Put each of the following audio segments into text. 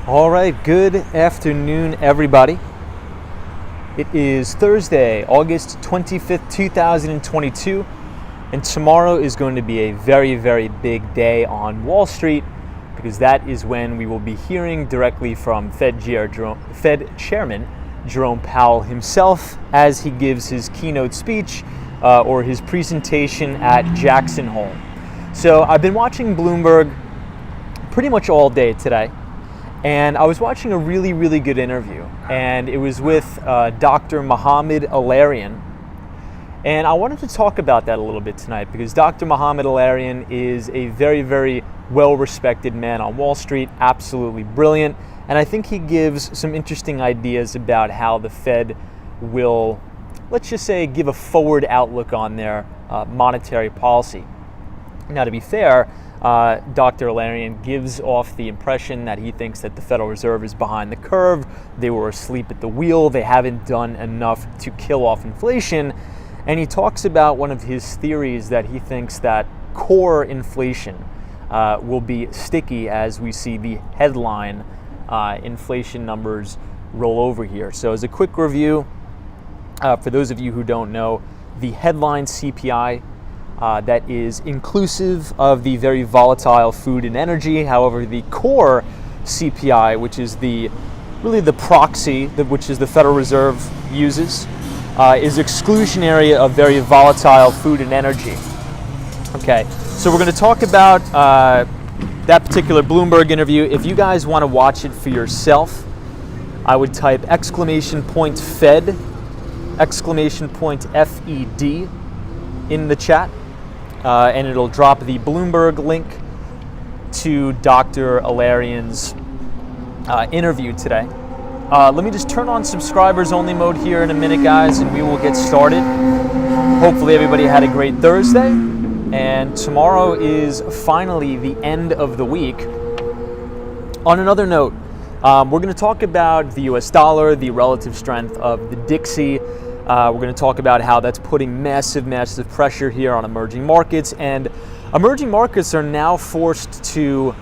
All right, good afternoon, everybody. It is Thursday, August 25th, 2022, and tomorrow is going to be a very, very big day on Wall Street because that is when we will be hearing directly from Fed Chairman Jerome Powell himself as he gives his keynote speech or his presentation at Jackson Hole. So I've been watching Bloomberg pretty much all day today. And I was watching a really, really good interview, and it was with Dr. Mohamed El-Erian. And I wanted to talk about that a little bit tonight because Dr. Mohamed El-Erian is a very, very well-respected man on Wall Street, absolutely brilliant. And I think he gives some interesting ideas about how the Fed will, let's just say, give a forward outlook on their monetary policy. Now, to be fair, Dr. El-Erian gives off the impression that he thinks that the Federal Reserve is behind the curve. They were asleep at the wheel. They haven't done enough to kill off inflation. And he talks about one of his theories that he thinks that core inflation will be sticky as we see the headline inflation numbers roll over here. So as a quick review, for those of you who don't know, the headline CPI that is inclusive of the very volatile food and energy. However, the core CPI, which is really the proxy which is the Federal Reserve uses, is exclusionary of very volatile food and energy. Okay, so we're going to talk about that particular Bloomberg interview. If you guys want to watch it for yourself, I would type !Fed, !FED in the chat. And it'll drop the Bloomberg link to Dr. El-Erian's interview today. Let me just turn on subscribers only mode here in a minute, guys, and we will get started. Hopefully everybody had a great Thursday, and tomorrow is finally the end of the week. On another note, we're going to talk about the US dollar, the relative strength of the Dixie. We're going to talk about how that's putting massive, massive pressure here on emerging markets, and emerging markets are now forced to,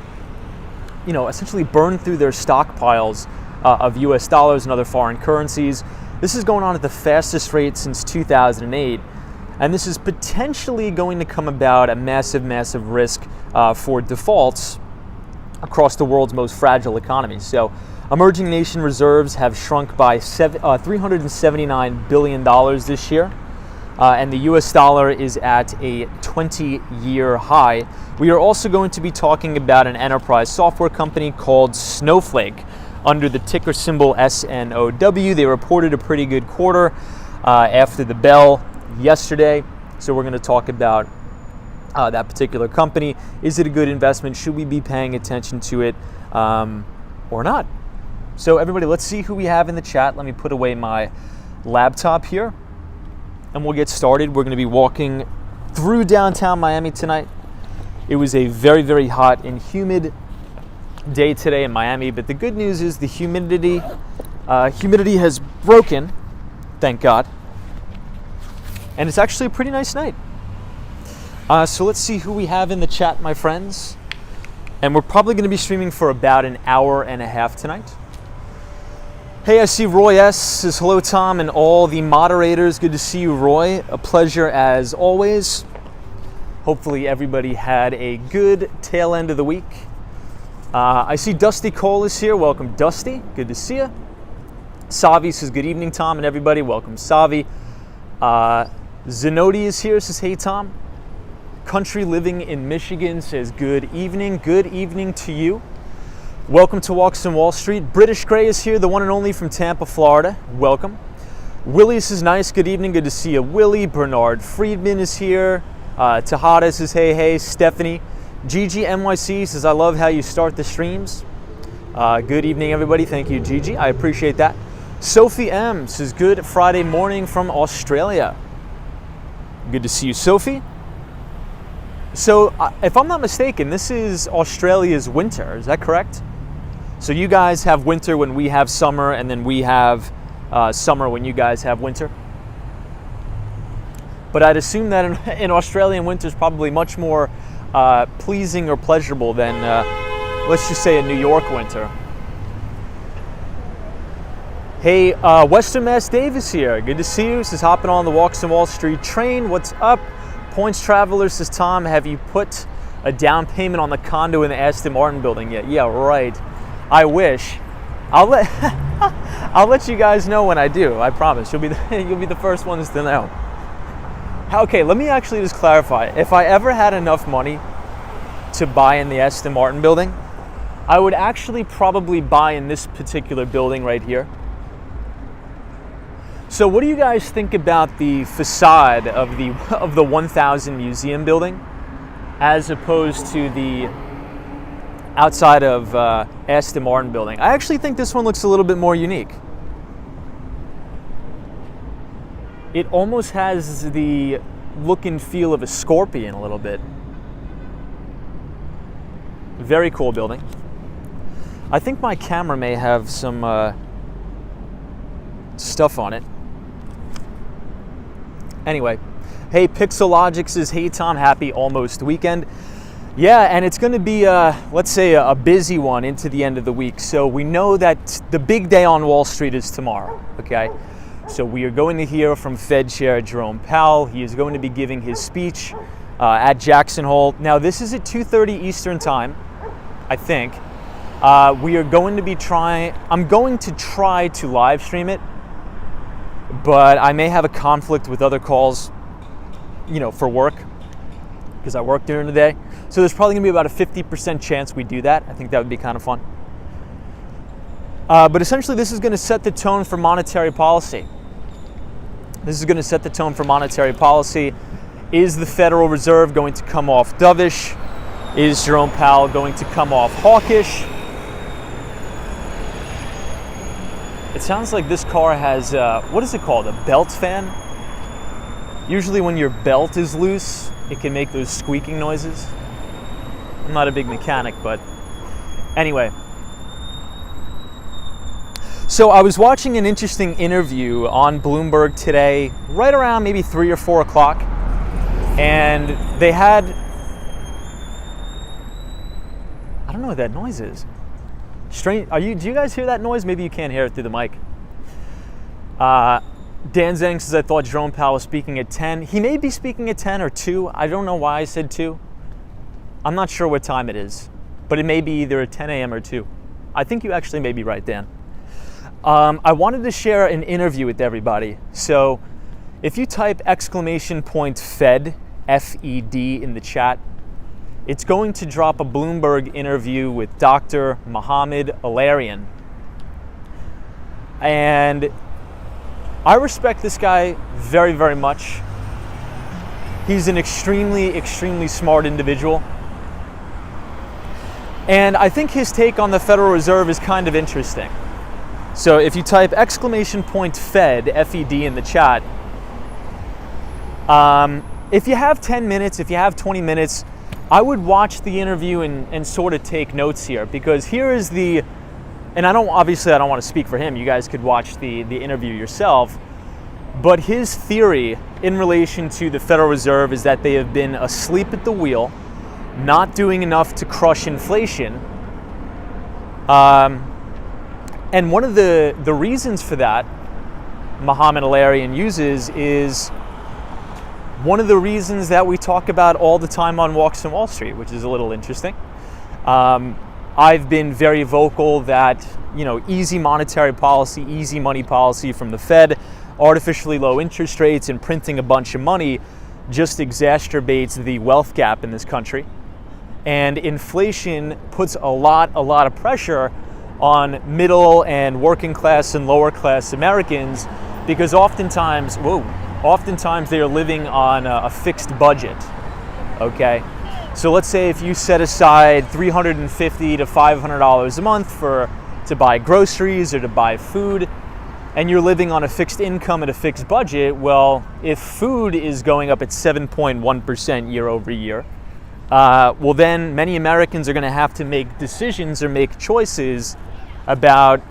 essentially burn through their stockpiles of US dollars and other foreign currencies. This is going on at the fastest rate since 2008, and this is potentially going to come about at massive, massive risk for defaults across the world's most fragile economies. So emerging nation reserves have shrunk by $379 billion this year, and the US dollar is at a 20-year high. We are also going to be talking about an enterprise software company called Snowflake under the ticker symbol SNOW. They reported a pretty good quarter after the bell yesterday, so we're going to talk about that particular company. Is it a good investment? Should we be paying attention to it or not? So everybody, let's see who we have in the chat. Let me put away my laptop here, and we'll get started. We're going to be walking through downtown Miami tonight. It was a very, very hot and humid day today in Miami, but the good news is the humidity has broken, thank God, and it's actually a pretty nice night. So let's see who we have in the chat, my friends. And we're probably going to be streaming for about an hour and a half tonight. Hey, I see Roy S. says hello, Tom, and all the moderators. Good to see you, Roy. A pleasure as always. Hopefully everybody had a good tail end of the week. I see Dusty Cole is here. Welcome, Dusty. Good to see you. Savi says good evening, Tom, and everybody. Welcome, Savi. Zenodi is here. Says hey, Tom. Country Living in Michigan says good evening. Good evening to you. Welcome to Walks on Wall Street. British Gray is here, the one and only from Tampa, Florida. Welcome. Willie says nice. Good evening. Good to see you, Willie. Bernard Friedman is here. Tejada says hey, hey. Stephanie. Gigi NYC says I love how you start the streams. Good evening, everybody. Thank you, Gigi. I appreciate that. Sophie M says good Friday morning from Australia. Good to see you, Sophie. So, if I'm not mistaken, this is Australia's winter. Is that correct? So you guys have winter when we have summer, and then we have summer when you guys have winter? But I'd assume that in Australian winter is probably much more pleasing or pleasurable than, let's just say, a New York winter. Hey, Western Mass Davis here. Good to see you. This is hopping on the Walks on Wall Street train. What's up? Points Traveler says, Tom, have you put a down payment on the condo in the Aston Martin building yet? Yeah, right. I wish. I'll let you guys know when I do. I promise. You'll be the first ones to know. Okay, let me actually just clarify. If I ever had enough money to buy in the Aston Martin building, I would actually probably buy in this particular building right here. So what do you guys think about the facade of the 1000 Museum building as opposed to the outside of Aston Martin building? I actually think this one looks a little bit more unique. It almost has the look and feel of a scorpion a little bit. Very cool building. I think my camera may have some stuff on it. Anyway, hey, Pixelogic says, hey Tom, happy almost weekend. Yeah, and it's going to be, let's say, a busy one into the end of the week. So we know that the big day on Wall Street is tomorrow, okay? So we are going to hear from Fed Chair Jerome Powell. He is going to be giving his speech at Jackson Hole. Now, this is at 2:30 Eastern Time, I think. We are going to be I'm going to try to live stream it, but I may have a conflict with other calls, for work, because I work during the day. So there's probably gonna be about a 50% chance we do that. I think that would be kind of fun. But essentially this is gonna set the tone for monetary policy. This is gonna set the tone for monetary policy. Is the Federal Reserve going to come off dovish? Is Jerome Powell going to come off hawkish? It sounds like this car has, what is it called, a belt fan? Usually when your belt is loose, it can make those squeaking noises. I'm not a big mechanic, but anyway. So I was watching an interesting interview on Bloomberg today, right around maybe 3 or 4 o'clock, and they had, I don't know what that noise is. Strange. Do you guys hear that noise? Maybe you can't hear it through the mic. Dan Zeng says, I thought Jerome Powell was speaking at 10. He may be speaking at 10 or 2. I don't know why I said 2. I'm not sure what time it is, but it may be either at 10 a.m. or 2. I think you actually may be right, Dan. I wanted to share an interview with everybody. So if you type !Fed, F-E-D, in the chat, it's going to drop a Bloomberg interview with Dr. Mohamed Alarian. And I respect this guy very, very much. He's an extremely, extremely smart individual. And I think his take on the Federal Reserve is kind of interesting. So if you type !Fed, F-E-D, in the chat, if you have 10 minutes, if you have 20 minutes, I would watch the interview and sort of take notes here, because here is and I don't want to speak for him. You guys could watch the interview yourself. But his theory in relation to the Federal Reserve is that they have been asleep at the wheel, not doing enough to crush inflation. And one of the reasons for that Mohamed Alarian uses is one of the reasons that we talk about all the time on Walks on Wall Street, which is a little interesting. I've been very vocal that, easy monetary policy, easy money policy from the Fed, artificially low interest rates and printing a bunch of money just exacerbates the wealth gap in this country. And inflation puts a lot of pressure on middle and working class and lower class Americans, because oftentimes they are living on a fixed budget, okay? So let's say if you set aside $350 to $500 a month to buy groceries or to buy food, and you're living on a fixed income and a fixed budget, well, if food is going up at 7.1% year over year, well then many Americans are gonna have to make decisions or make choices about,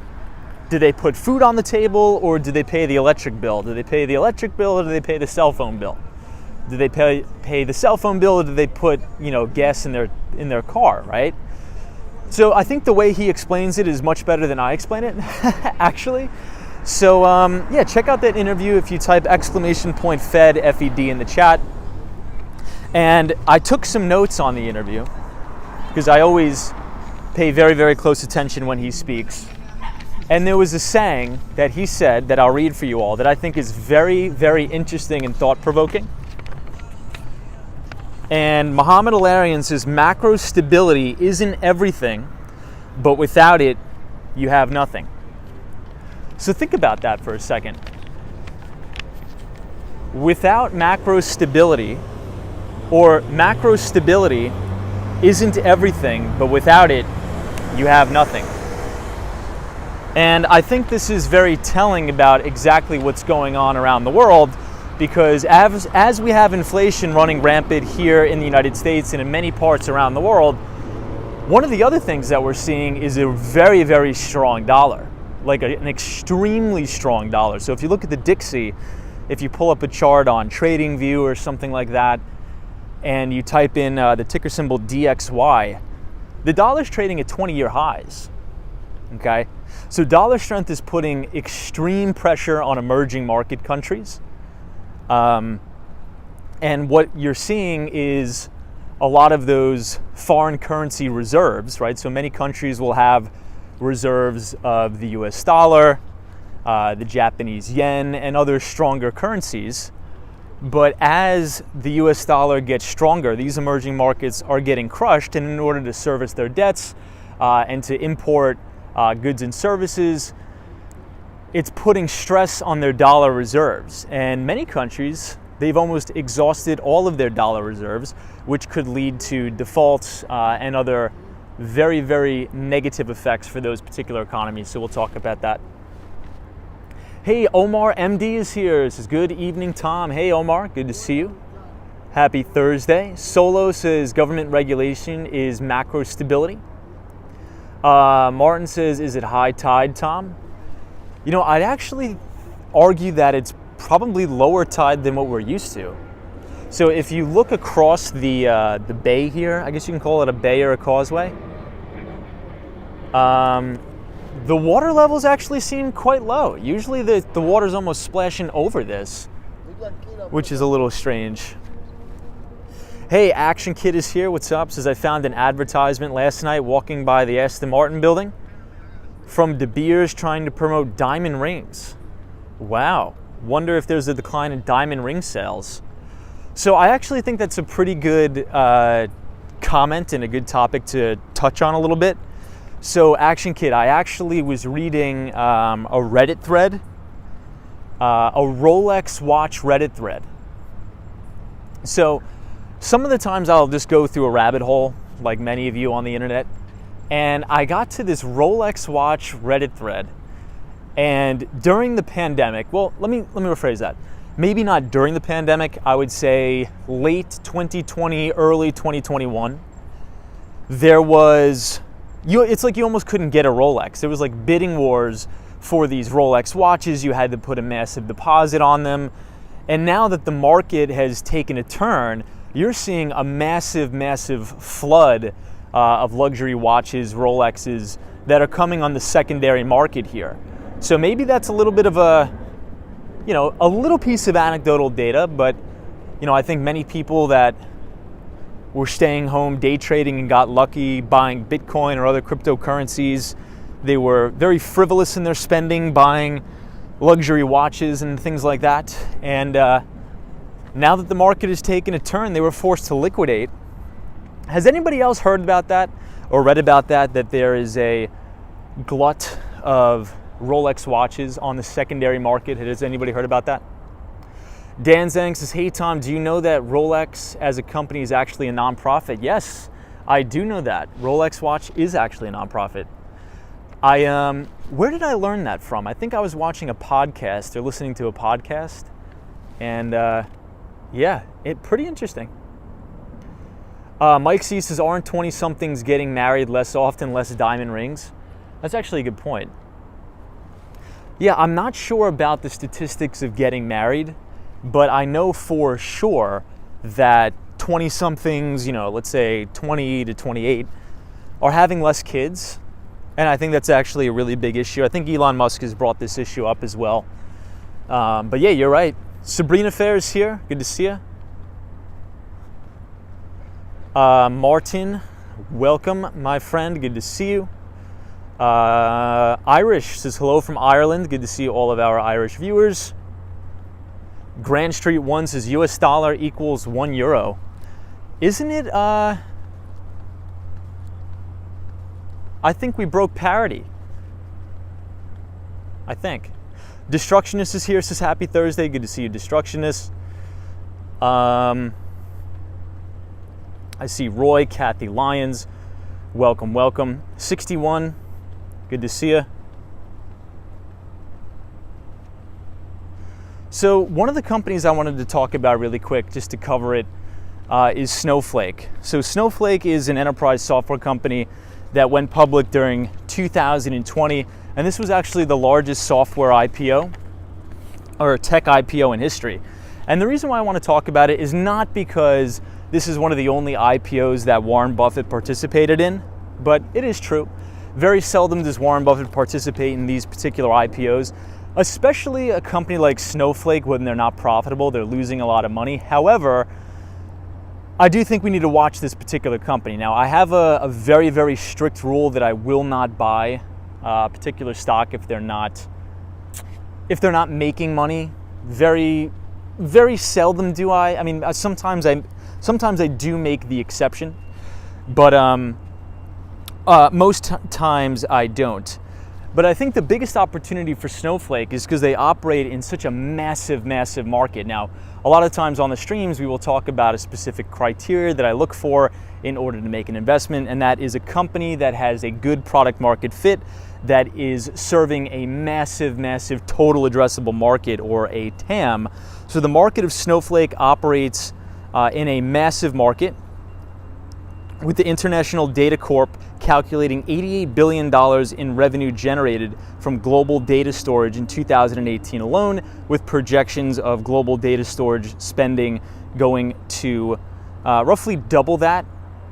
do they put food on the table or do they pay the electric bill? Do they pay the electric bill or do they pay the cell phone bill? Do they pay the cell phone bill or do they put gas in their car, right? So I think the way he explains it is much better than I explain it, actually. So yeah, check out that interview if you type !Fed, F-E-D in the chat. And I took some notes on the interview because I always pay very, very close attention when he speaks. And there was a saying that he said that I'll read for you all that I think is very, very interesting and thought-provoking. And Mohamed El-Erian says, macro stability isn't everything, but without it, you have nothing. So think about that for a second. Without macro stability, or macro stability isn't everything, but without it, you have nothing. And I think this is very telling about exactly what's going on around the world, because as we have inflation running rampant here in the United States and in many parts around the world, one of the other things that we're seeing is a very, very strong dollar, like an extremely strong dollar. So if you look at the Dixie, if you pull up a chart on TradingView or something like that, and you type in the ticker symbol DXY, the dollar's trading at 20-year highs, okay? So dollar strength is putting extreme pressure on emerging market countries. And what you're seeing is a lot of those foreign currency reserves, right? So many countries will have reserves of the US dollar, the Japanese yen, and other stronger currencies. But as the US dollar gets stronger, these emerging markets are getting crushed, and in order to service their debts and to import goods and services, it's putting stress on their dollar reserves. And many countries, they've almost exhausted all of their dollar reserves, which could lead to defaults and other very, very negative effects for those particular economies. So we'll talk about that. Hey, Omar MD is here. This is good evening, Tom. Hey, Omar, good to see you. Happy Thursday. Solo says government regulation is macro stability. Martin says, is it high tide, Tom? You know, I'd actually argue that it's probably lower tide than what we're used to. So if you look across the bay here, I guess you can call it a bay or a causeway, the water levels actually seem quite low. Usually the water's almost splashing over this, which is a little strange. Hey, Action Kid is here. What's up? Says I found an advertisement last night walking by the Aston Martin building from De Beers trying to promote diamond rings. Wow. Wonder if there's a decline in diamond ring sales. So I actually think that's a pretty good comment and a good topic to touch on a little bit. So Action Kid, I actually was reading a Reddit thread, a Rolex watch Reddit thread. So some of the times I'll just go through a rabbit hole, like many of you on the internet, and I got to this Rolex watch Reddit thread. And during the pandemic, well, let me rephrase that. Maybe not during the pandemic, I would say late 2020, early 2021, there was, it's like you almost couldn't get a Rolex. There was like bidding wars for these Rolex watches. You had to put a massive deposit on them. And now that the market has taken a turn, you're seeing a massive, massive flood of luxury watches, Rolexes, that are coming on the secondary market here. So maybe that's a little bit of a little piece of anecdotal data, but I think many people that were staying home day trading and got lucky buying Bitcoin or other cryptocurrencies, they were very frivolous in their spending, buying luxury watches and things like that. And now that the market has taken a turn, they were forced to liquidate. Has anybody else heard about that or read about that there is a glut of Rolex watches on the secondary market? Has anybody heard about that? Dan Zhang says, hey Tom, do you know that Rolex as a company is actually a nonprofit? Yes, I do know that. Rolex watch is actually a nonprofit. Where did I learn that from? I think I was watching a podcast or listening to a podcast, and pretty interesting. Mike C says, aren't 20-somethings getting married less often, less diamond rings? That's actually a good point. Yeah, I'm not sure about the statistics of getting married, but I know for sure that 20-somethings, let's say 20 to 28, are having less kids. And I think that's actually a really big issue. I think Elon Musk has brought this issue up as well. But yeah, you're right. Sabrina Fair is here. Good to see you. Martin, welcome, my friend. Good to see you. Irish says hello from Ireland. Good to see all of our Irish viewers. Grand Street 1 says US dollar equals €1. Isn't it? I think we broke parity. I think. Destructionist is here, says happy Thursday. Good to see you, Destructionist. I see Roy, Kathy Lyons. Welcome, welcome. 61, good to see you. So one of the companies I wanted to talk about really quick, just to cover it, is Snowflake. So Snowflake is an enterprise software company that went public during 2020, and this was actually the largest software IPO, or tech IPO in history. And the reason why I want to talk about it is not because this is one of the only IPOs that Warren Buffett participated in, but it is true. Very seldom does Warren Buffett participate in these particular IPOs, especially a company like Snowflake when they're not profitable, they're losing a lot of money. However, I do think we need to watch this particular company. Now, I have a very, very strict rule that I will not buy a particular stock if they're not making money. Very, very seldom do I. I mean, sometimes I do make the exception, but most times I don't. But I think the biggest opportunity for Snowflake is because they operate in such a massive, massive market. Now, a lot of times on the streams, we will talk about a specific criteria that I look for in order to make an investment, and that is a company that has a good product market fit, that is serving a massive, massive total addressable market, or a TAM. So the market of Snowflake operates in a massive market, with the International Data Corp calculating $88 billion in revenue generated from global data storage in 2018 alone, with projections of global data storage spending going to roughly double that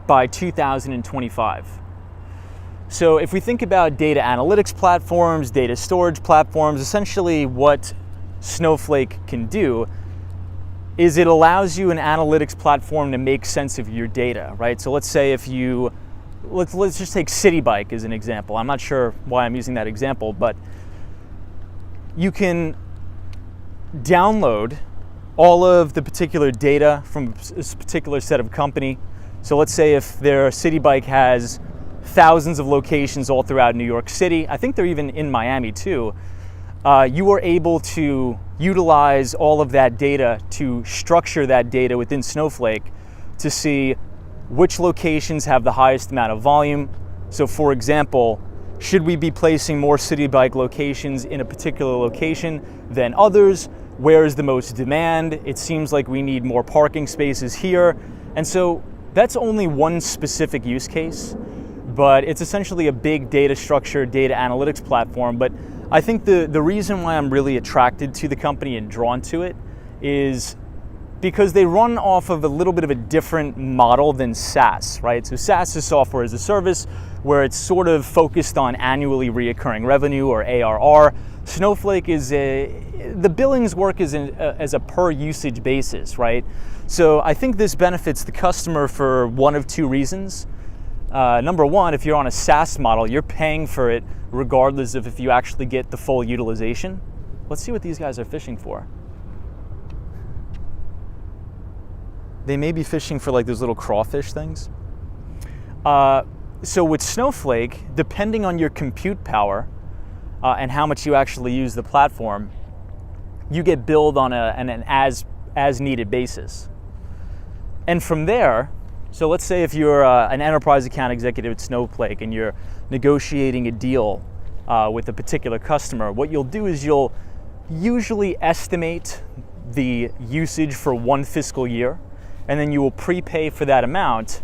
by 2025. So if we think about data analytics platforms, data storage platforms, essentially what Snowflake can do is it allows you an analytics platform to make sense of your data, right? So let's say if you, let's just take City Bike as an example. I'm not sure why I'm using that example, but you can download all of the particular data from this particular set of company. So let's say if their City Bike has thousands of locations all throughout New York City, I think they're even in Miami too, you are able to utilize all of that data to structure that data within Snowflake to see which locations have the highest amount of volume. So for example, should we be placing more City Bike locations in a particular location than others? Where is the most demand? It seems like we need more parking spaces here. And so that's only one specific use case, but it's essentially a big data structure, data analytics platform. But I think the reason why I'm really attracted to the company and drawn to it is because they run off of a little bit of a different model than SaaS, right? So SaaS is software as a service, where it's sort of focused on annually reoccurring revenue, or ARR. Snowflake is the billings work as a per usage basis, right? So I think this benefits the customer for one of two reasons. Number one, if you're on a SaaS model, you're paying for it regardless of if you actually get the full utilization. Let's see what these guys are fishing for. They may be fishing for like those little crawfish things. So with Snowflake, depending on your compute power and how much you actually use the platform, you get billed on an as needed basis. And from there, so let's say if you're an enterprise account executive at Snowflake and you're negotiating a deal with a particular customer, what you'll do is you'll usually estimate the usage for one fiscal year, and then you will prepay for that amount.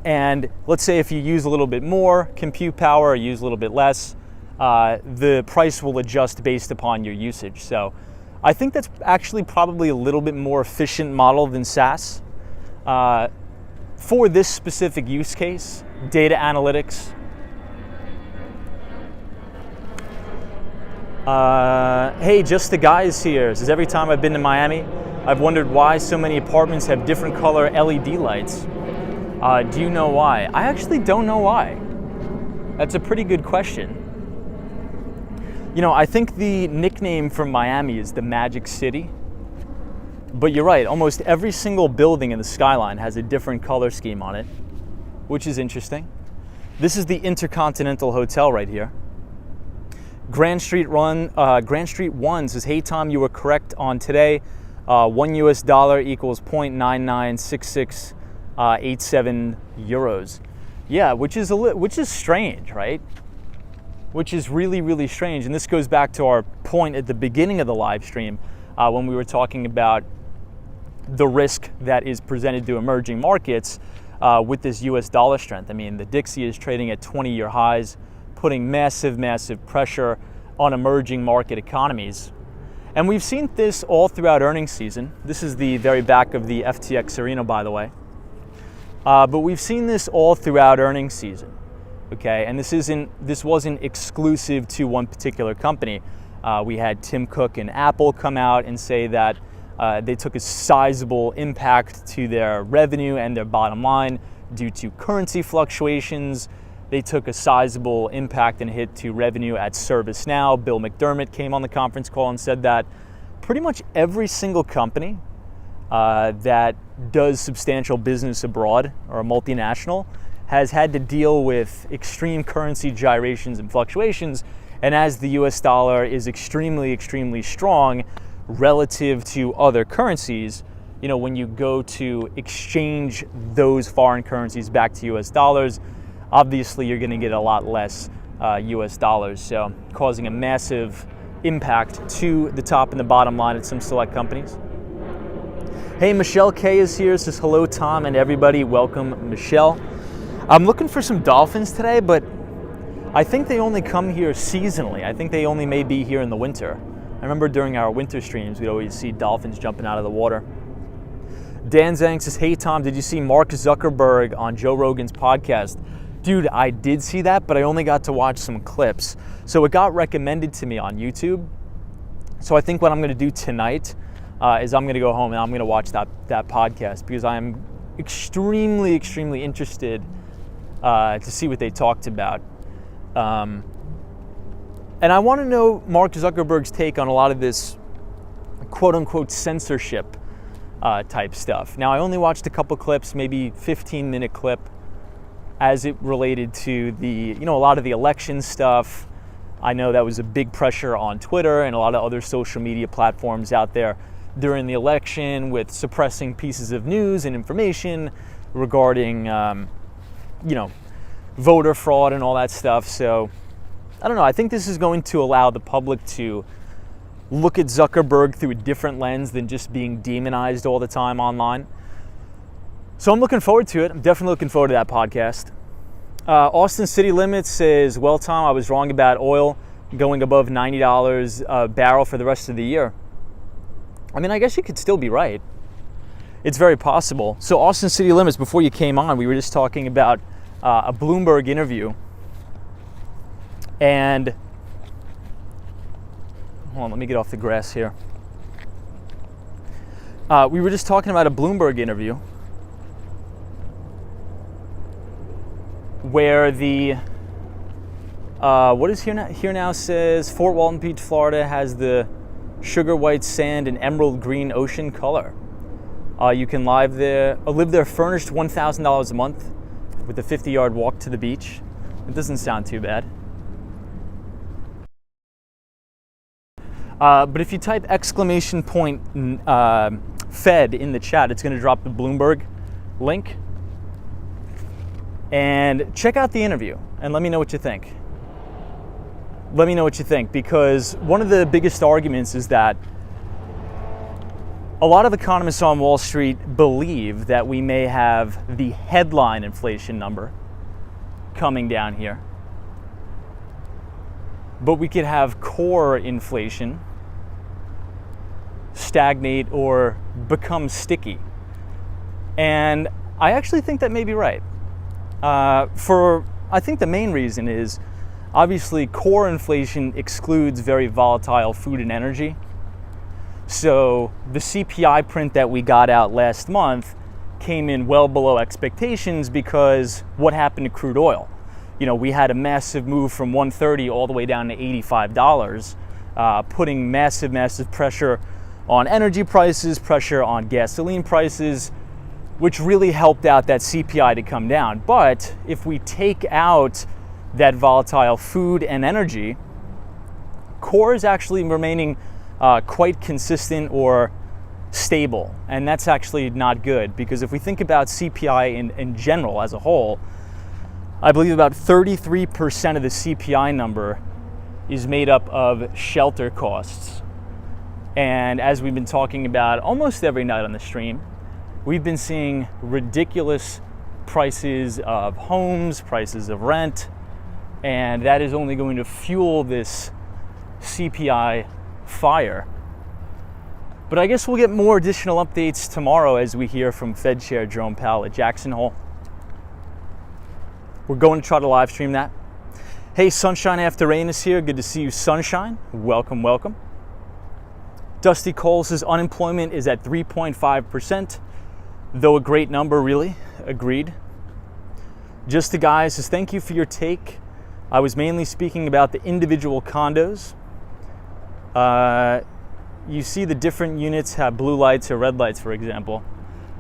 And let's say if you use a little bit more compute power or use a little bit less, the price will adjust based upon your usage. So I think that's actually probably a little bit more efficient model than SaaS. For this specific use case, data analytics, Hey, just the guys here. Says every time I've been to Miami, I've wondered why so many apartments have different color LED lights. Do you know why? I actually don't know why. That's a pretty good question. You know, I think the nickname for Miami is the Magic City. But you're right, almost every single building in the skyline has a different color scheme on it, which is interesting. This is the Intercontinental Hotel right here. Grand Street 1 says, hey Tom, you were correct on today. $1 equals 0.996687 euros. Yeah, which is strange, right? Which is really, really strange. And this goes back to our point at the beginning of the live stream when we were talking about the risk that is presented to emerging markets with this US dollar strength. I mean, the Dixie is trading at 20-year highs, putting massive, massive pressure on emerging market economies. And we've seen this all throughout earnings season. This is the very back of the FTX arena, by the way. But we've seen this all throughout earnings season, okay? And this wasn't exclusive to one particular company. We had Tim Cook and Apple come out and say that they took a sizable impact to their revenue and their bottom line due to currency fluctuations. They took a sizable impact and hit to revenue at ServiceNow. Bill McDermott came on the conference call and said that pretty much every single company that does substantial business abroad or a multinational has had to deal with extreme currency gyrations and fluctuations. And as the US dollar is extremely, extremely strong relative to other currencies, you know, when you go to exchange those foreign currencies back to US dollars, obviously you're going to get a lot less US dollars, so causing a massive impact to the top and the bottom line at some select companies. Hey, Michelle K is here, says hello Tom and everybody, welcome Michelle. I'm looking for some dolphins today, but I think they only come here seasonally. I think they only may be here in the winter. I remember during our winter streams, we'd always see dolphins jumping out of the water. Dan Zhang says, hey Tom, did you see Mark Zuckerberg on Joe Rogan's podcast? Dude, I did see that, but I only got to watch some clips. So it got recommended to me on YouTube. So I think what I'm gonna do tonight is I'm gonna go home and I'm gonna watch that podcast because I'm extremely, extremely interested to see what they talked about. And I want to know Mark Zuckerberg's take on a lot of this quote-unquote censorship type stuff. Now, I only watched a couple clips, maybe 15-minute clip, as it related to a lot of the election stuff. I know that was a big pressure on Twitter and a lot of other social media platforms out there during the election with suppressing pieces of news and information regarding, voter fraud and all that stuff. So I don't know, I think this is going to allow the public to look at Zuckerberg through a different lens than just being demonized all the time online. So I'm looking forward to it. I'm definitely looking forward to that podcast. Austin City Limits says, well, Tom, I was wrong about oil going above $90 a barrel for the rest of the year. I mean, I guess you could still be right. It's very possible. So Austin City Limits, before you came on, we were just talking about a Bloomberg interview. And hold on, let me get off the grass here. We were just talking about a Bloomberg interview where the what is here now says Fort Walton Beach, Florida has the sugar white sand and emerald green ocean color. You can live there furnished $1,000 a month with a 50-yard walk to the beach. It doesn't sound too bad. But if you type exclamation point Fed in the chat, it's going to drop the Bloomberg link. And check out the interview and let me know what you think. Let me know what you think, because one of the biggest arguments is that a lot of economists on Wall Street believe that we may have the headline inflation number coming down here, but we could have core inflation stagnate or become sticky. And I actually think that may be right. I think the main reason is Obviously, core inflation excludes very volatile food and energy. So the CPI print that we got out last month came in well below expectations because what happened to crude oil? We had a massive move from $130 all the way down to $85, putting massive pressure on energy prices, pressure on gasoline prices, which really helped out that CPI to come down. But if we take out that volatile food and energy, core is actually remaining quite consistent or stable. And that's actually not good, because if we think about CPI in general as a whole, I believe about 33% of the CPI number is made up of shelter costs. And as we've been talking about almost every night on the stream, we've been seeing ridiculous prices of homes, prices of rent, and that is only going to fuel this CPI fire. But I guess we'll get more additional updates tomorrow as we hear from Fed Chair Jerome Powell at Jackson Hole. We're going to try to live stream that. Hey, Sunshine After Rain is here. Good to see you, Sunshine. Welcome, welcome. Dusty Cole says unemployment is at 3.5%, though a great number, really. Agreed. Just the Guy says, thank you for your take. I was mainly speaking about the individual condos. You see the different units have blue lights or red lights, for example.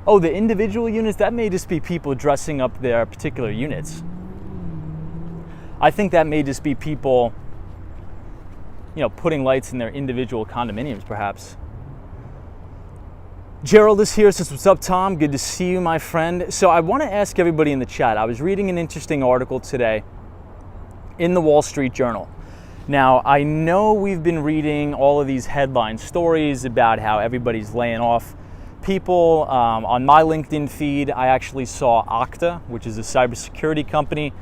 Oh, the individual units, that may just be people dressing up their particular units. I think that may just be people, putting lights in their individual condominiums, perhaps. Gerald is here, says, what's up, Tom? Good to see you, my friend. So I want to ask everybody in the chat. I was reading an interesting article today in the Wall Street Journal. Now, I know we've been reading all of these headline stories about how everybody's laying off people. On my LinkedIn feed, I actually saw Okta, which is a cybersecurity company,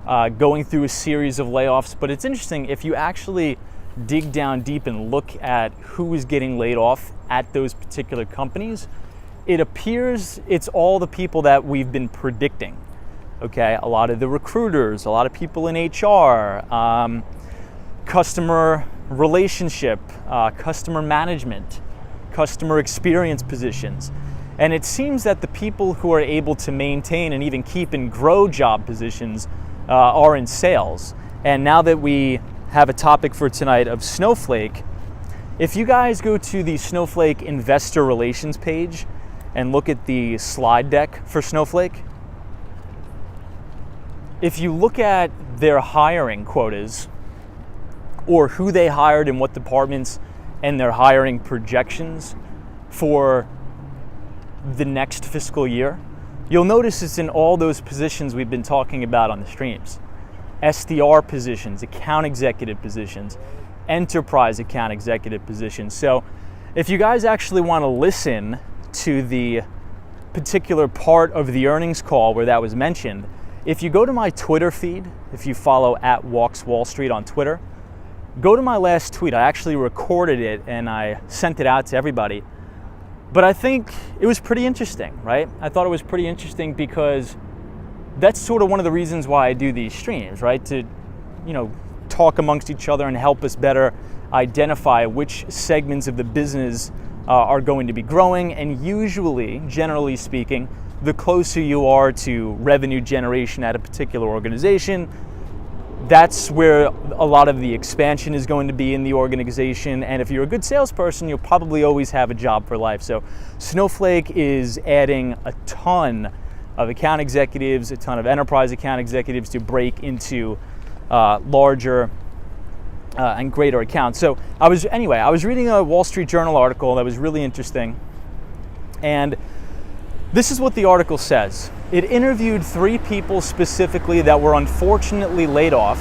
going through a series of layoffs. But it's interesting, if you actually dig down deep and look at who is getting laid off at those particular companies, it appears it's all the people that we've been predicting. Okay, a lot of the recruiters, a lot of people in HR, customer relationship, customer management, customer experience positions. And it seems that the people who are able to maintain and even keep and grow job positions are in sales. And now that we have a topic for tonight of Snowflake, if you guys go to the Snowflake investor relations page and look at the slide deck for Snowflake, if you look at their hiring quotas, or who they hired in what departments and their hiring projections for the next fiscal year, you'll notice it's in all those positions we've been talking about on the streams. SDR positions, account executive positions, enterprise account executive positions. So if you guys actually want to listen to the particular part of the earnings call where that was mentioned, if you go to my Twitter feed, if you follow @WalksWallStreet on Twitter, go to my last tweet. I actually recorded it and I sent it out to everybody. But I think it was pretty interesting, right? I thought it was pretty interesting because that's sort of one of the reasons why I do these streams, right? To, talk amongst each other and help us better identify which segments of the business are going to be growing. And usually, generally speaking, the closer you are to revenue generation at a particular organization, that's where a lot of the expansion is going to be in the organization. And if you're a good salesperson, you'll probably always have a job for life. So Snowflake is adding a ton of account executives, a ton of enterprise account executives to break into larger and greater accounts. So I was reading a Wall Street Journal article that was really interesting. And this is what the article says. It interviewed 3 people specifically that were unfortunately laid off.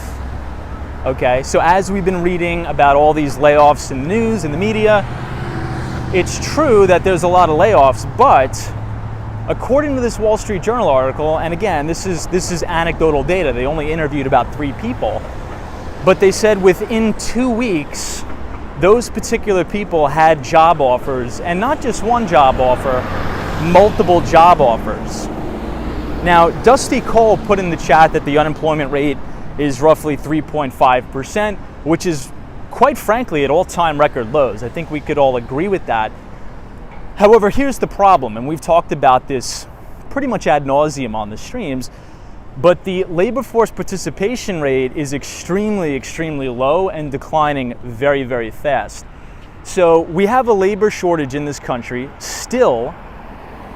Okay, so as we've been reading about all these layoffs in the news and the media, it's true that there's a lot of layoffs, but according to this Wall Street Journal article, and again, this is anecdotal data, they only interviewed about 3 people, but they said within 2 weeks, those particular people had job offers, and not just one job offer, multiple job offers. Now, Dusty Cole put in the chat that the unemployment rate is roughly 3.5%, which is quite frankly at all-time record lows. I think we could all agree with that. However, here's the problem, and we've talked about this pretty much ad nauseum on the streams, but the labor force participation rate is extremely, extremely low and declining very, very fast. So we have a labor shortage in this country. Still,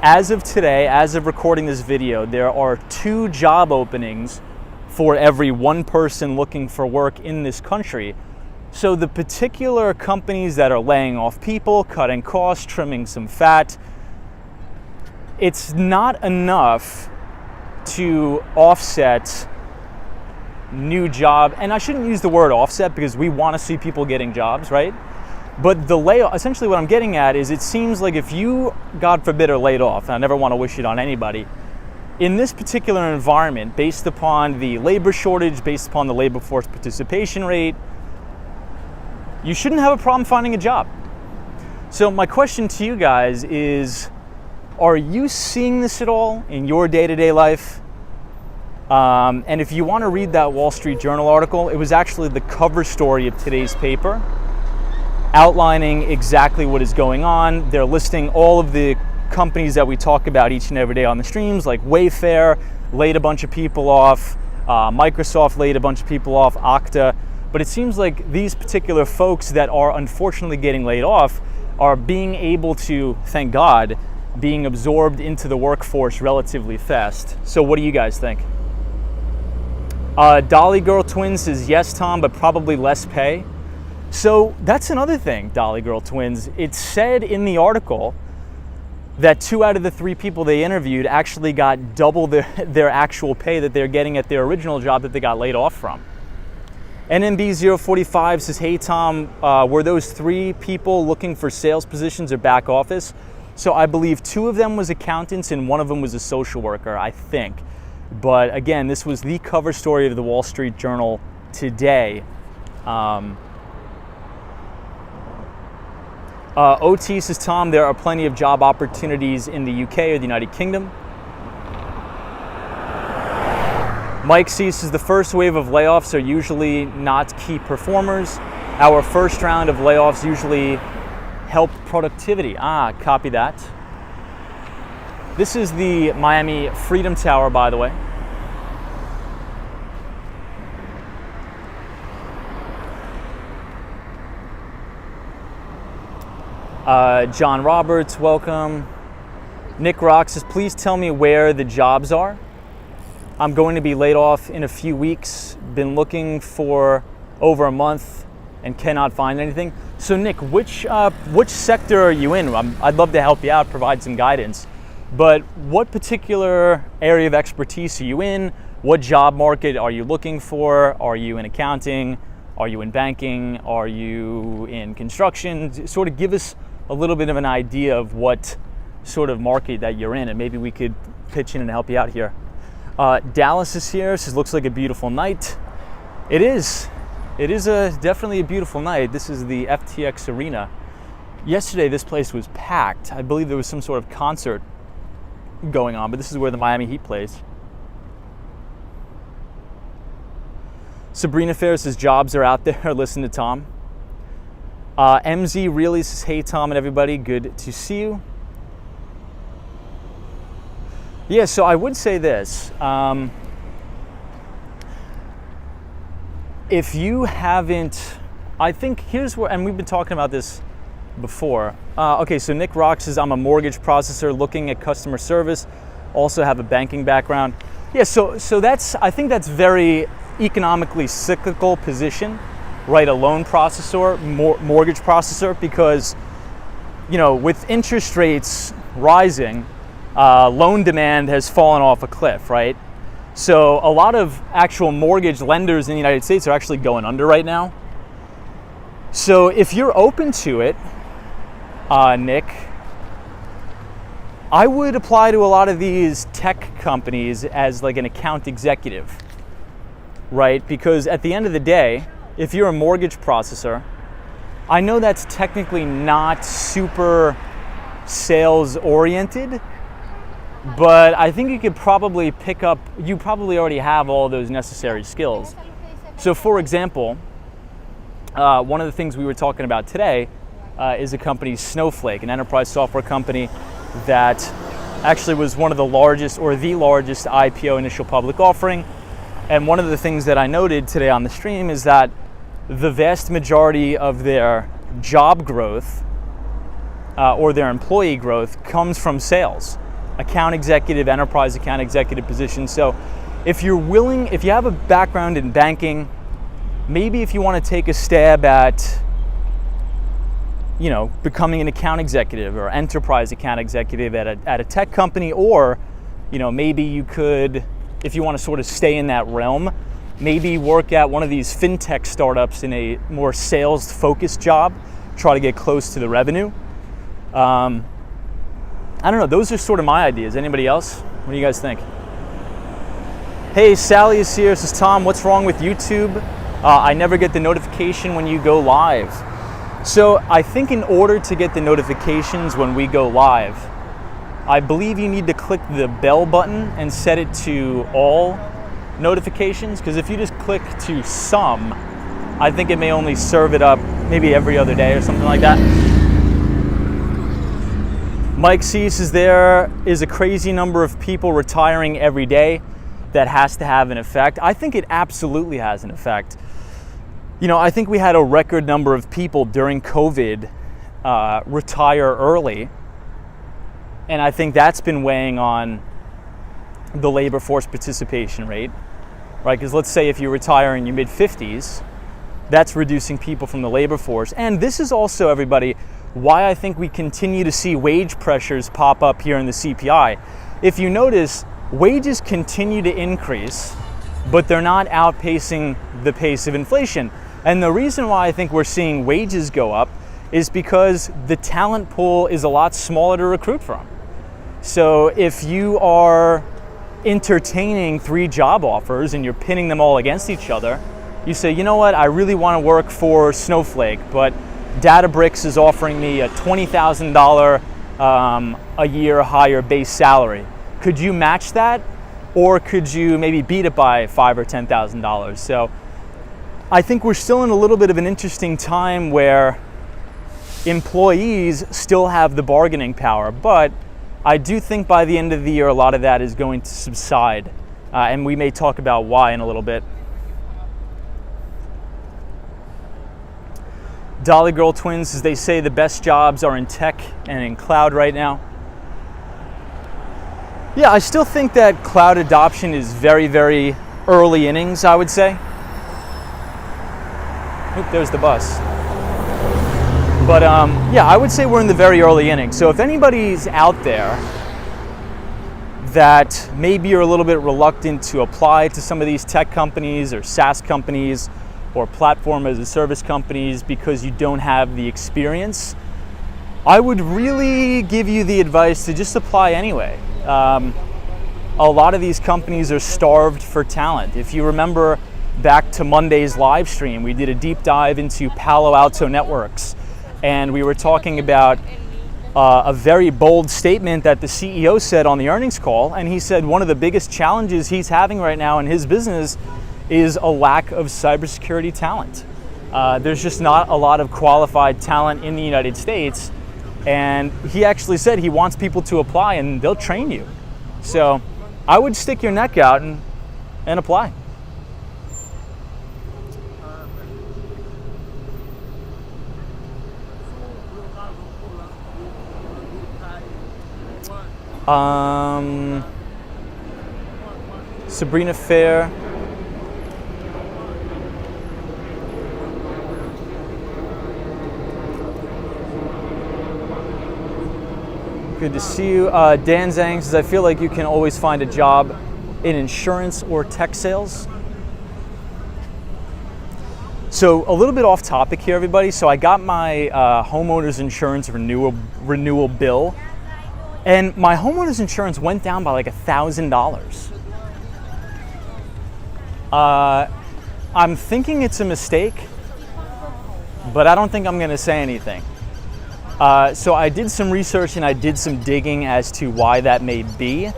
as of today, as of recording this video, there are 2 job openings for every 1 person looking for work in this country. So the particular companies that are laying off people, cutting costs, trimming some fat, it's not enough to offset new job, and I shouldn't use the word offset because we want to see people getting jobs, right? But the layoff, essentially what I'm getting at is it seems like if you, God forbid, are laid off, and I never want to wish it on anybody, in this particular environment, based upon the labor shortage, based upon the labor force participation rate, you shouldn't have a problem finding a job. So my question to you guys is, are you seeing this at all in your day-to-day life? And if you want to read that Wall Street Journal article, it was actually the cover story of today's paper, outlining exactly what is going on. They're listing all of the companies that we talk about each and every day on the streams, like Wayfair laid a bunch of people off, Microsoft laid a bunch of people off, Okta. But it seems like these particular folks that are unfortunately getting laid off are being able to, thank God, being absorbed into the workforce relatively fast. So what do you guys think? Dolly Girl Twins says, yes, Tom, but probably less pay. So that's another thing, Dolly Girl Twins. It said in the article that 2 out of the 3 people they interviewed actually got double their actual pay that they're getting at their original job that they got laid off from. NMB045 says, hey, Tom, were those 3 people looking for sales positions or back office? So I believe 2 of them was accountants and 1 of them was a social worker, I think. But again, this was the cover story of the Wall Street Journal today. OT says, Tom, there are plenty of job opportunities in the UK or the United Kingdom. Mike C says, the first wave of layoffs are usually not key performers. Our first round of layoffs usually help productivity. Copy that. This is the Miami Freedom Tower, by the way. John Roberts, welcome. Nick Rock says, please tell me where the jobs are. I'm going to be laid off in a few weeks. Been looking for over a month and cannot find anything. So Nick, which sector are you in? I'd love to help you out, provide some guidance. But what particular area of expertise are you in? What job market are you looking for? Are you in accounting? Are you in banking? Are you in construction? Sort of give us a little bit of an idea of what sort of market that you're in, and maybe we could pitch in and help you out here. Dallas is here, says, looks like a beautiful night. It is. It is definitely a beautiful night. This is the FTX Arena. Yesterday, this place was packed. I believe there was some sort of concert going on, but this is where the Miami Heat plays. Sabrina Fair says, jobs are out there. Listen to Tom. MZ really says, hey, Tom and everybody, good to see you. Yeah, so I would say this. If you haven't, I think here's where, and we've been talking about this before. Okay, so Nick Rock says, I'm a mortgage processor looking at customer service, also have a banking background. Yeah, so that's, I think that's very economically cyclical position, right? A loan processor, mortgage processor, because, you know, with interest rates rising, loan demand has fallen off a cliff, right? So a lot of actual mortgage lenders in the United States are actually going under right now. So if you're open to it, Nick, I would apply to a lot of these tech companies as like an account executive, right? Because at the end of the day, if you're a mortgage processor, I know that's technically not super sales oriented, but I think you could probably pick up, you probably already have all those necessary skills. So for example, one of the things we were talking about today is a company, Snowflake, an enterprise software company that actually was one of the largest, or the largest IPO, initial public offering. And one of the things that I noted today on the stream is that the vast majority of their job growth or their employee growth comes from sales, account executive, enterprise account executive positions. So if you're willing, if you have a background in banking, maybe if you want to take a stab at, you know, becoming an account executive or enterprise account executive at a tech company, or, you know, maybe you could, if you want to sort of stay in that realm, maybe work at one of these fintech startups in a more sales focused job, try to get close to the revenue. I don't know, those are sort of my ideas. Anybody else? What do you guys think? Hey, Sally is here. This is Tom. What's wrong with YouTube? I never get the notification when you go live. So I think in order to get the notifications when we go live, I believe you need to click the bell button and set it to all notifications, because if you just click to some, I think it may only serve it up maybe every other day or something like that. Mike Cease is there is a crazy number of people retiring every day that has to have an effect. I think it absolutely has an effect. You know, I think we had a record number of people during COVID retire early, and I think that's been weighing on the labor force participation rate, right? Because let's say if you retire in your mid-50s, that's reducing people from the labor force. And this is also, everybody, why I think we continue to see wage pressures pop up here in the CPI. If you notice, wages continue to increase, but they're not outpacing the pace of inflation. And the reason why I think we're seeing wages go up is because the talent pool is a lot smaller to recruit from. So if you are entertaining 3 job offers and you're pinning them all against each other, you say, you know what, I really want to work for Snowflake, but Databricks is offering me a $20,000 a year higher base salary. Could you match that? Or could you maybe beat it by $5,000 or $10,000? So I think we're still in a little bit of an interesting time where employees still have the bargaining power, but I do think by the end of the year, a lot of that is going to subside. And we may talk about why in a little bit. Dolly Girl Twins, as they say, the best jobs are in tech and in cloud right now. Yeah, I still think that cloud adoption is very, very early innings, I would say. Oop, there's the bus. But yeah, I would say we're in the very early innings. So if anybody's out there that maybe you're a little bit reluctant to apply to some of these tech companies or SaaS companies or platform as a service companies because you don't have the experience, I would really give you the advice to just apply anyway. A lot of these companies are starved for talent. If you remember back to Monday's live stream, we did a deep dive into Palo Alto Networks, and we were talking about a very bold statement that the CEO said on the earnings call, and he said one of the biggest challenges he's having right now in his business is a lack of cybersecurity talent. There's just not a lot of qualified talent in the United States, and he actually said he wants people to apply and they'll train you. So I would stick your neck out and apply. Sabrina Fair. Good to see you. Dan Zhang says, I feel like you can always find a job in insurance or tech sales. So a little bit off topic here, everybody. So I got my homeowner's insurance renewal bill, and my homeowner's insurance went down by like $1,000. I'm thinking it's a mistake, but I don't think I'm gonna say anything. So I did some research and I did some digging as to why that may be.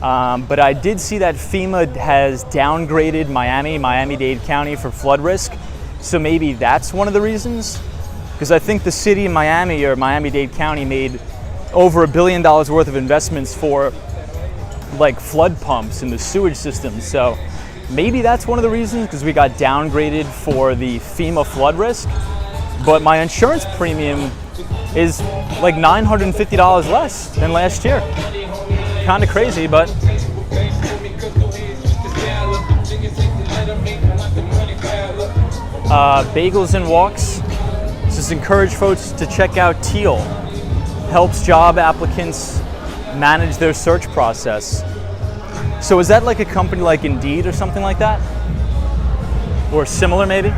But I did see that FEMA has downgraded Miami-Dade County for flood risk. So maybe that's one of the reasons. Because I think the city of Miami or Miami-Dade County made over $1 billion worth of investments for like flood pumps in the sewage system. So maybe that's one of the reasons, because we got downgraded for the FEMA flood risk. But my insurance premium is like $950 less than last year. Kind of crazy, but Bagels and Walks. Just encourage folks to check out Teal. Helps job applicants manage their search process. So is that like a company like Indeed or something like that? Or similar maybe?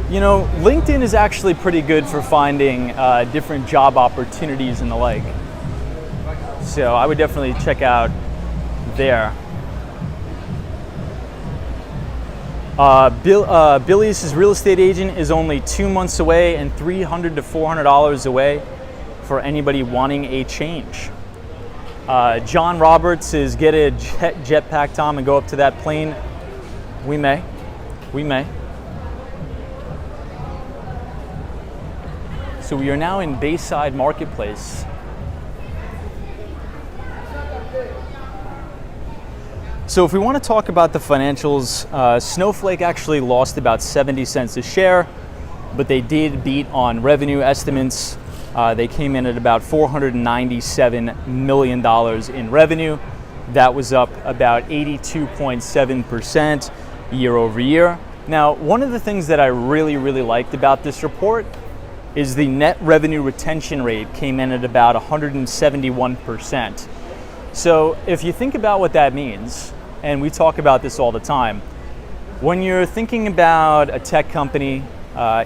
You know, LinkedIn is actually pretty good for finding different job opportunities and the like. So I would definitely check out there. Billy's, his real estate agent, is only 2 months away and $300 to $400 away for anybody wanting a change. John Roberts is get a jetpack, Tom, and go up to that plane. We may. So we are now in Bayside Marketplace. So if we want to talk about the financials, Snowflake actually lost about 70 cents a share, but they did beat on revenue estimates. They came in at about $497 million in revenue. That was up about 82.7% year over year. Now, one of the things that I really liked about this report is the net revenue retention rate came in at about 171%. So if you think about what that means, and we talk about this all the time, when you're thinking about a tech company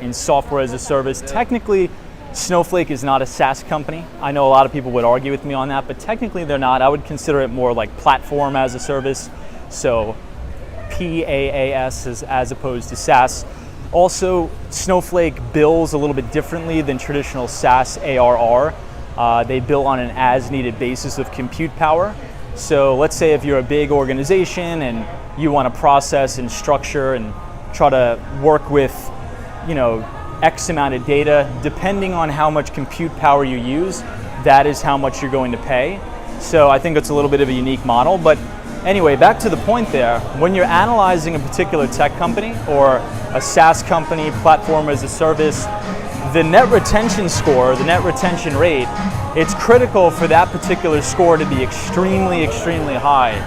in software as a service, technically Snowflake is not a SaaS company. I know a lot of people would argue with me on that, but technically they're not. I would consider it more like platform as a service, so PaaS as opposed to SaaS. Also, Snowflake bills a little bit differently than traditional SaaS ARR. They bill on an as-needed basis of compute power. So let's say if you're a big organization and you want to process and structure and try to work with, X amount of data, depending on how much compute power you use, that is how much you're going to pay. So I think it's a little bit of a unique model. But anyway, back to the point there, when you're analyzing a particular tech company or a SaaS company, platform as a service, the net retention score, the net retention rate, it's critical for that particular score to be extremely high.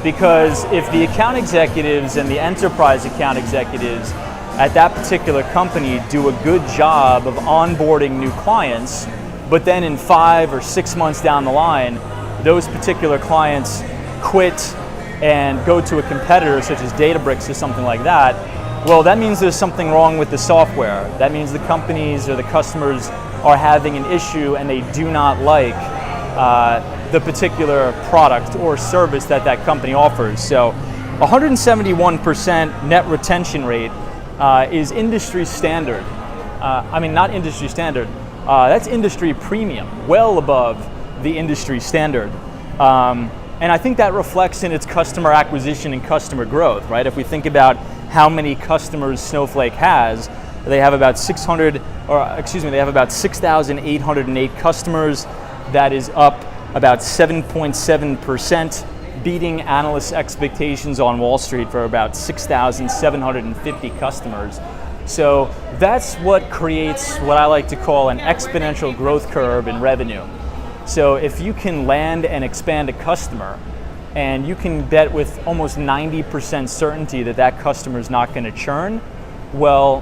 Because if the account executives and the enterprise account executives at that particular company do a good job of onboarding new clients, but then in 5 or 6 months down the line, those particular clients quit and go to a competitor such as Databricks or something like that, well, that means there's something wrong with the software. That means the companies or the customers are having an issue and they do not like the particular product or service that company offers. So 171% net retention rate is industry standard. Not industry standard. That's industry premium, well above the industry standard. And I think that reflects in its customer acquisition and customer growth, right? If we think about how many customers Snowflake has, they have about 6,808 customers. That is up about 7.7%, beating analysts' expectations on Wall Street for about 6,750 customers. So that's what creates what I like to call an exponential growth curve in revenue. So if you can land and expand a customer, and you can bet with almost 90% certainty that customer is not going to churn, well,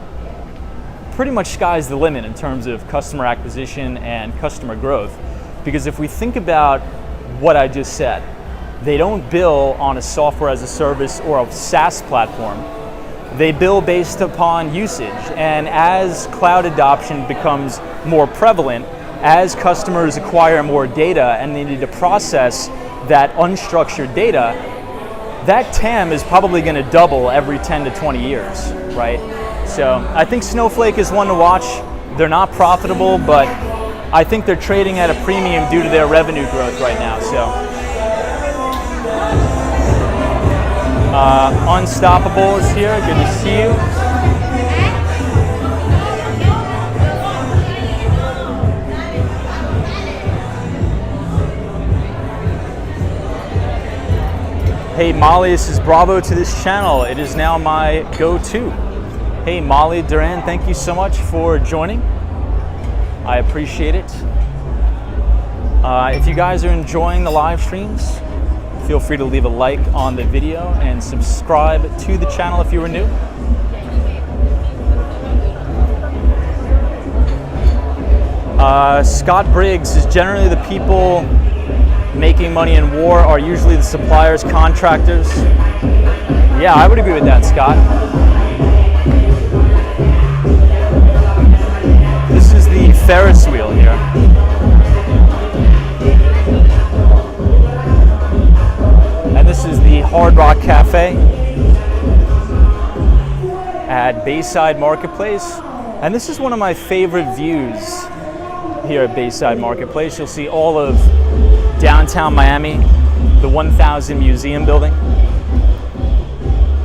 pretty much sky's the limit in terms of customer acquisition and customer growth. Because if we think about what I just said, they don't bill on a software as a service or a SaaS platform. They bill based upon usage. And as cloud adoption becomes more prevalent, as customers acquire more data and they need to process that unstructured data, that TAM is probably going to double every 10 to 20 years, right? So I think Snowflake is one to watch. They're not profitable, but I think they're trading at a premium due to their revenue growth right now. So Unstoppable is here. Good to see you. Hey Molly, this is bravo to this channel. It is now my go-to. Hey Molly Duran, thank you so much for joining. I appreciate it. If you guys are enjoying the live streams, feel free to leave a like on the video and subscribe to the channel if you are new. Scott Briggs is generally the people making money in war are usually the suppliers, contractors. Yeah, I would agree with that, Scott. This is the Ferris wheel here. And this is the Hard Rock Cafe at Bayside Marketplace. And this is one of my favorite views here at Bayside Marketplace. You'll see all of downtown Miami, the 1000 Museum building.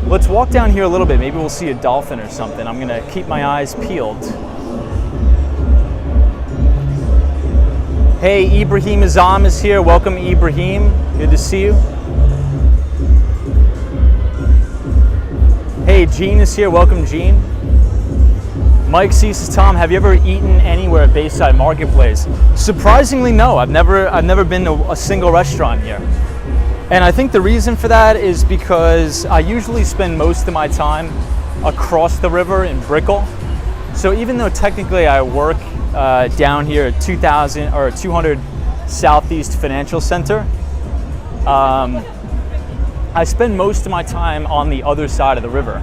Let's walk down here a little bit. Maybe we'll see a dolphin or something. I'm gonna keep my eyes peeled. Hey, Ibrahim Azam is here. Welcome, Ibrahim. Good to see you. Hey, Gene is here. Welcome, Gene. Mike C says, Tom, have you ever eaten anywhere at Bayside Marketplace? Surprisingly, no. I've never been to a single restaurant here. And I think the reason for that is because I usually spend most of my time across the river in Brickell. So even though technically I work down here at 200 Southeast Financial Center, I spend most of my time on the other side of the river.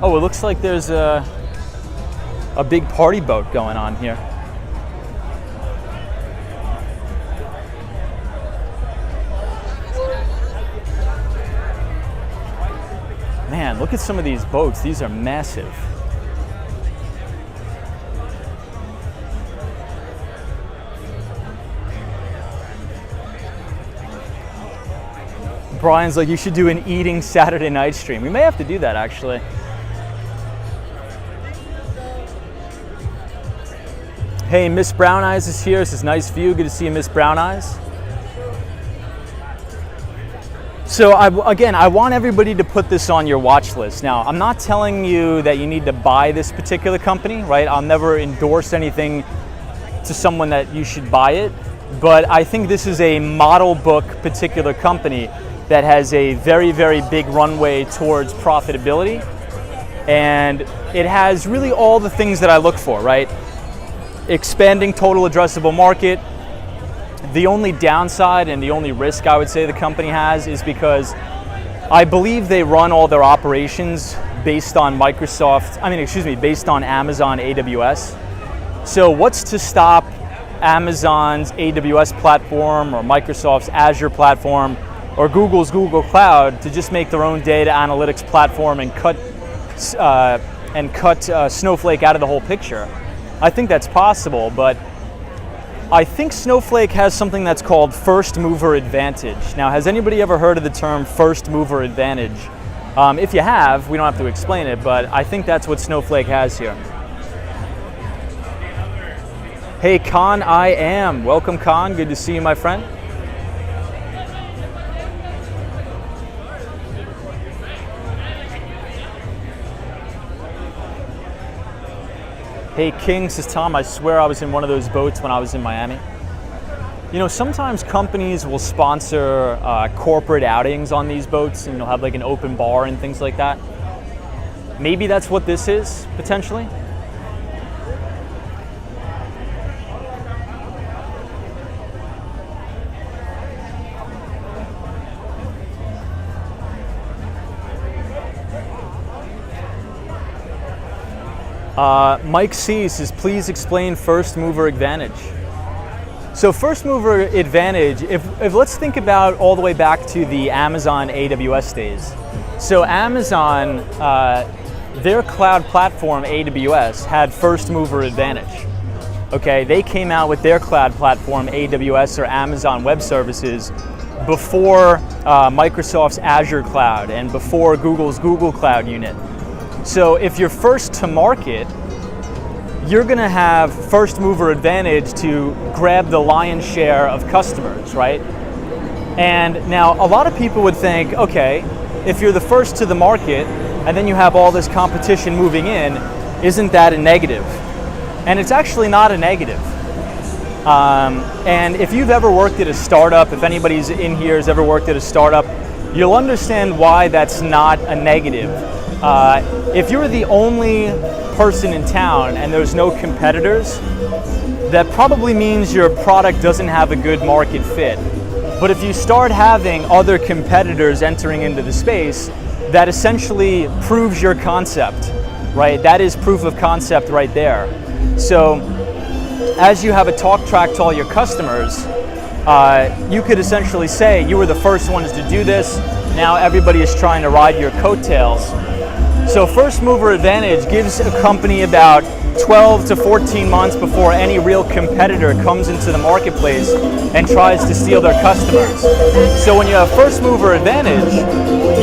Oh, it looks like there's a big party boat going on here. Man, look at some of these boats. These are massive. Brian's like, you should do an eating Saturday night stream. We may have to do that, actually. Hey, Miss Brown Eyes is here. This is nice view. Good to see you, Miss Brown Eyes. So I want everybody to put this on your watch list. Now, I'm not telling you that you need to buy this particular company, right? I'll never endorse anything to someone that you should buy it. But I think this is a model book particular company that has a very, very big runway towards profitability. And it has really all the things that I look for, right? Expanding total addressable market. The only downside and the only risk I would say the company has is because I believe they run all their operations based on based on Amazon AWS. So what's to stop Amazon's AWS platform or Microsoft's Azure platform or Google's Google Cloud to just make their own data analytics platform and cut Snowflake out of the whole picture? I think that's possible, but I think Snowflake has something that's called first mover advantage. Now, has anybody ever heard of the term first mover advantage? If you have, we don't have to explain it, but I think that's what Snowflake has here. Hey, Khan, I am. Welcome, Khan. Good to see you, my friend. Hey, King says, Tom, I swear I was in one of those boats when I was in Miami. You know, sometimes companies will sponsor corporate outings on these boats and you'll have like an open bar and things like that. Maybe that's what this is, potentially. Mike C says, please explain first mover advantage. So first mover advantage, if let's think about all the way back to the Amazon AWS days. So Amazon, their cloud platform AWS had first mover advantage. Okay, they came out with their cloud platform, AWS or Amazon Web Services, before Microsoft's Azure Cloud and before Google's Google Cloud Unit. So if you're first to market, you're going to have first mover advantage to grab the lion's share of customers, right? And now a lot of people would think, okay, if you're the first to the market and then you have all this competition moving in, isn't that a negative? And it's actually not a negative. And if you've ever worked at a startup, if anybody's in here has ever worked at a startup, you'll understand why that's not a negative. If you're the only person in town and there's no competitors, that probably means your product doesn't have a good market fit. But if you start having other competitors entering into the space, that essentially proves your concept, right? That is proof of concept right there. So as you have a talk track to all your customers, you could essentially say you were the first ones to do this. Now everybody is trying to ride your coattails. So first mover advantage gives a company about 12 to 14 months before any real competitor comes into the marketplace and tries to steal their customers. So when you have first mover advantage,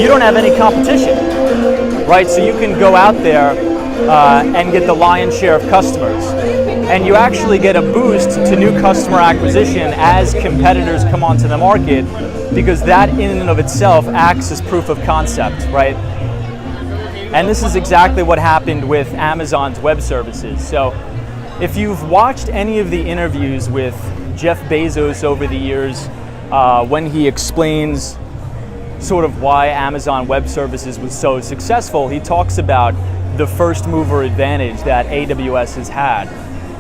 you don't have any competition, right? So you can go out there and get the lion's share of customers. And you actually get a boost to new customer acquisition as competitors come onto the market, because that in and of itself acts as proof of concept, right? And this is exactly what happened with Amazon's web services. So if you've watched any of the interviews with Jeff Bezos over the years, when he explains sort of why Amazon Web Services was so successful, he talks about the first mover advantage that AWS has had,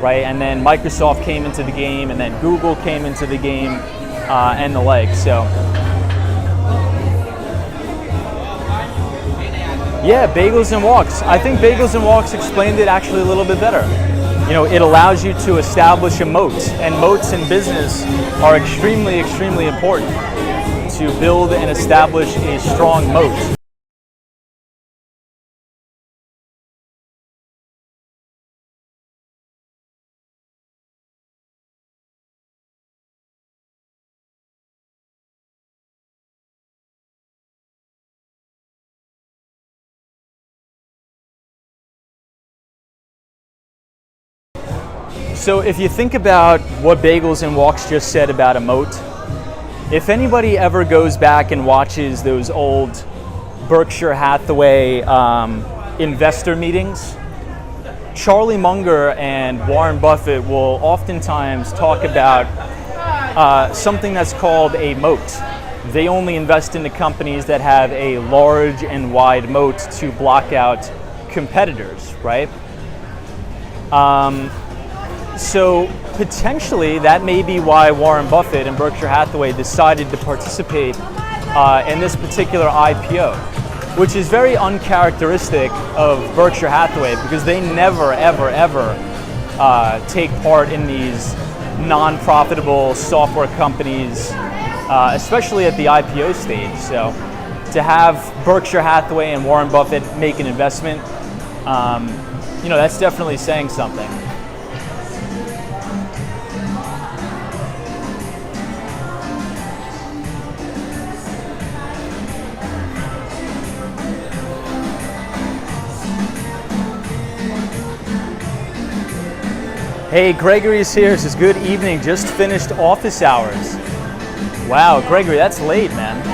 right? And then Microsoft came into the game, and then Google came into the game, and the like. So yeah, Bagels and Walks. I think Bagels and Walks explained it actually a little bit better. You know, it allows you to establish a moat, and moats in business are extremely, extremely important to build and establish a strong moat. So if you think about what Bagels and Walks just said about a moat, if anybody ever goes back and watches those old Berkshire Hathaway investor meetings, Charlie Munger and Warren Buffett will oftentimes talk about something that's called a moat. They only invest into companies that have a large and wide moat to block out competitors, right? So potentially that may be why Warren Buffett and Berkshire Hathaway decided to participate in this particular IPO, which is very uncharacteristic of Berkshire Hathaway, because they never, ever, ever take part in these non-profitable software companies, especially at the IPO stage. So to have Berkshire Hathaway and Warren Buffett make an investment, you know, that's definitely saying something. Hey, Gregory's here. It says, good evening. Just finished office hours. Wow, Gregory, that's late, man.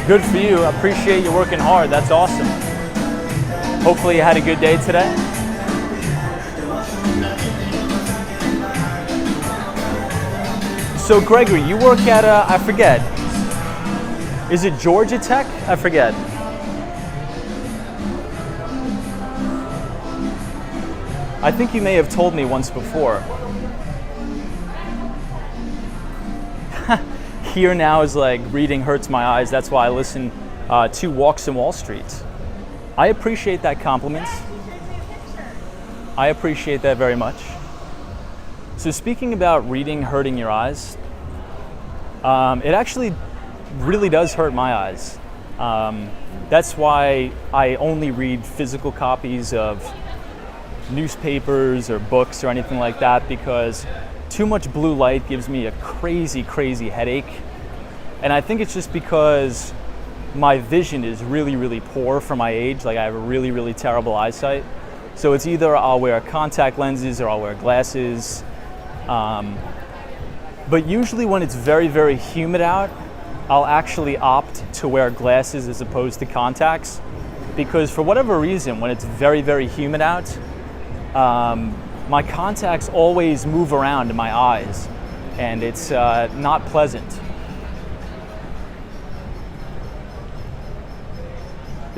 Good for you. I appreciate you working hard. That's awesome. Hopefully you had a good day today. So, Gregory, you work at, I forget, is it Georgia Tech? I forget. I think you may have told me once before. Here now is like reading hurts my eyes. That's why I listen to Walks in Wall Street. I appreciate that compliment. I appreciate that very much. So speaking about reading hurting your eyes, it actually really does hurt my eyes. That's why I only read physical copies of newspapers or books or anything like that, because too much blue light gives me a crazy, crazy headache. And I think it's just because my vision is really, really poor for my age. Like, I have a really, really terrible eyesight. So it's either I'll wear contact lenses or I'll wear glasses. But usually when it's very, very humid out, I'll actually opt to wear glasses as opposed to contacts, because for whatever reason, when it's very, very humid out, my contacts always move around in my eyes, and it's not pleasant.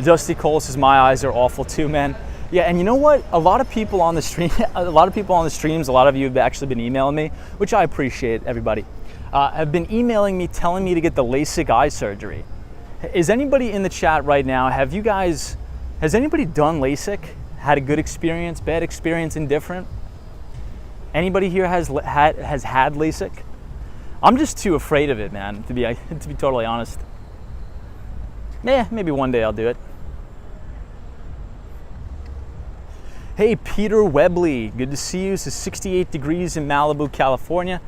Dusty Cole says, my eyes are awful too, man. Yeah, and you know what? A lot of people on the stream, a lot of you have actually been emailing me, which I appreciate, everybody, have been emailing me telling me to get the LASIK eye surgery. Is anybody in the chat right now, has anybody done LASIK? Had a good experience, bad experience, indifferent? Anybody here has had LASIK? I'm just too afraid of it, man, to be totally honest. Maybe one day I'll do it. Hey, Peter Webley, good to see you. This is 68 degrees in Malibu, California.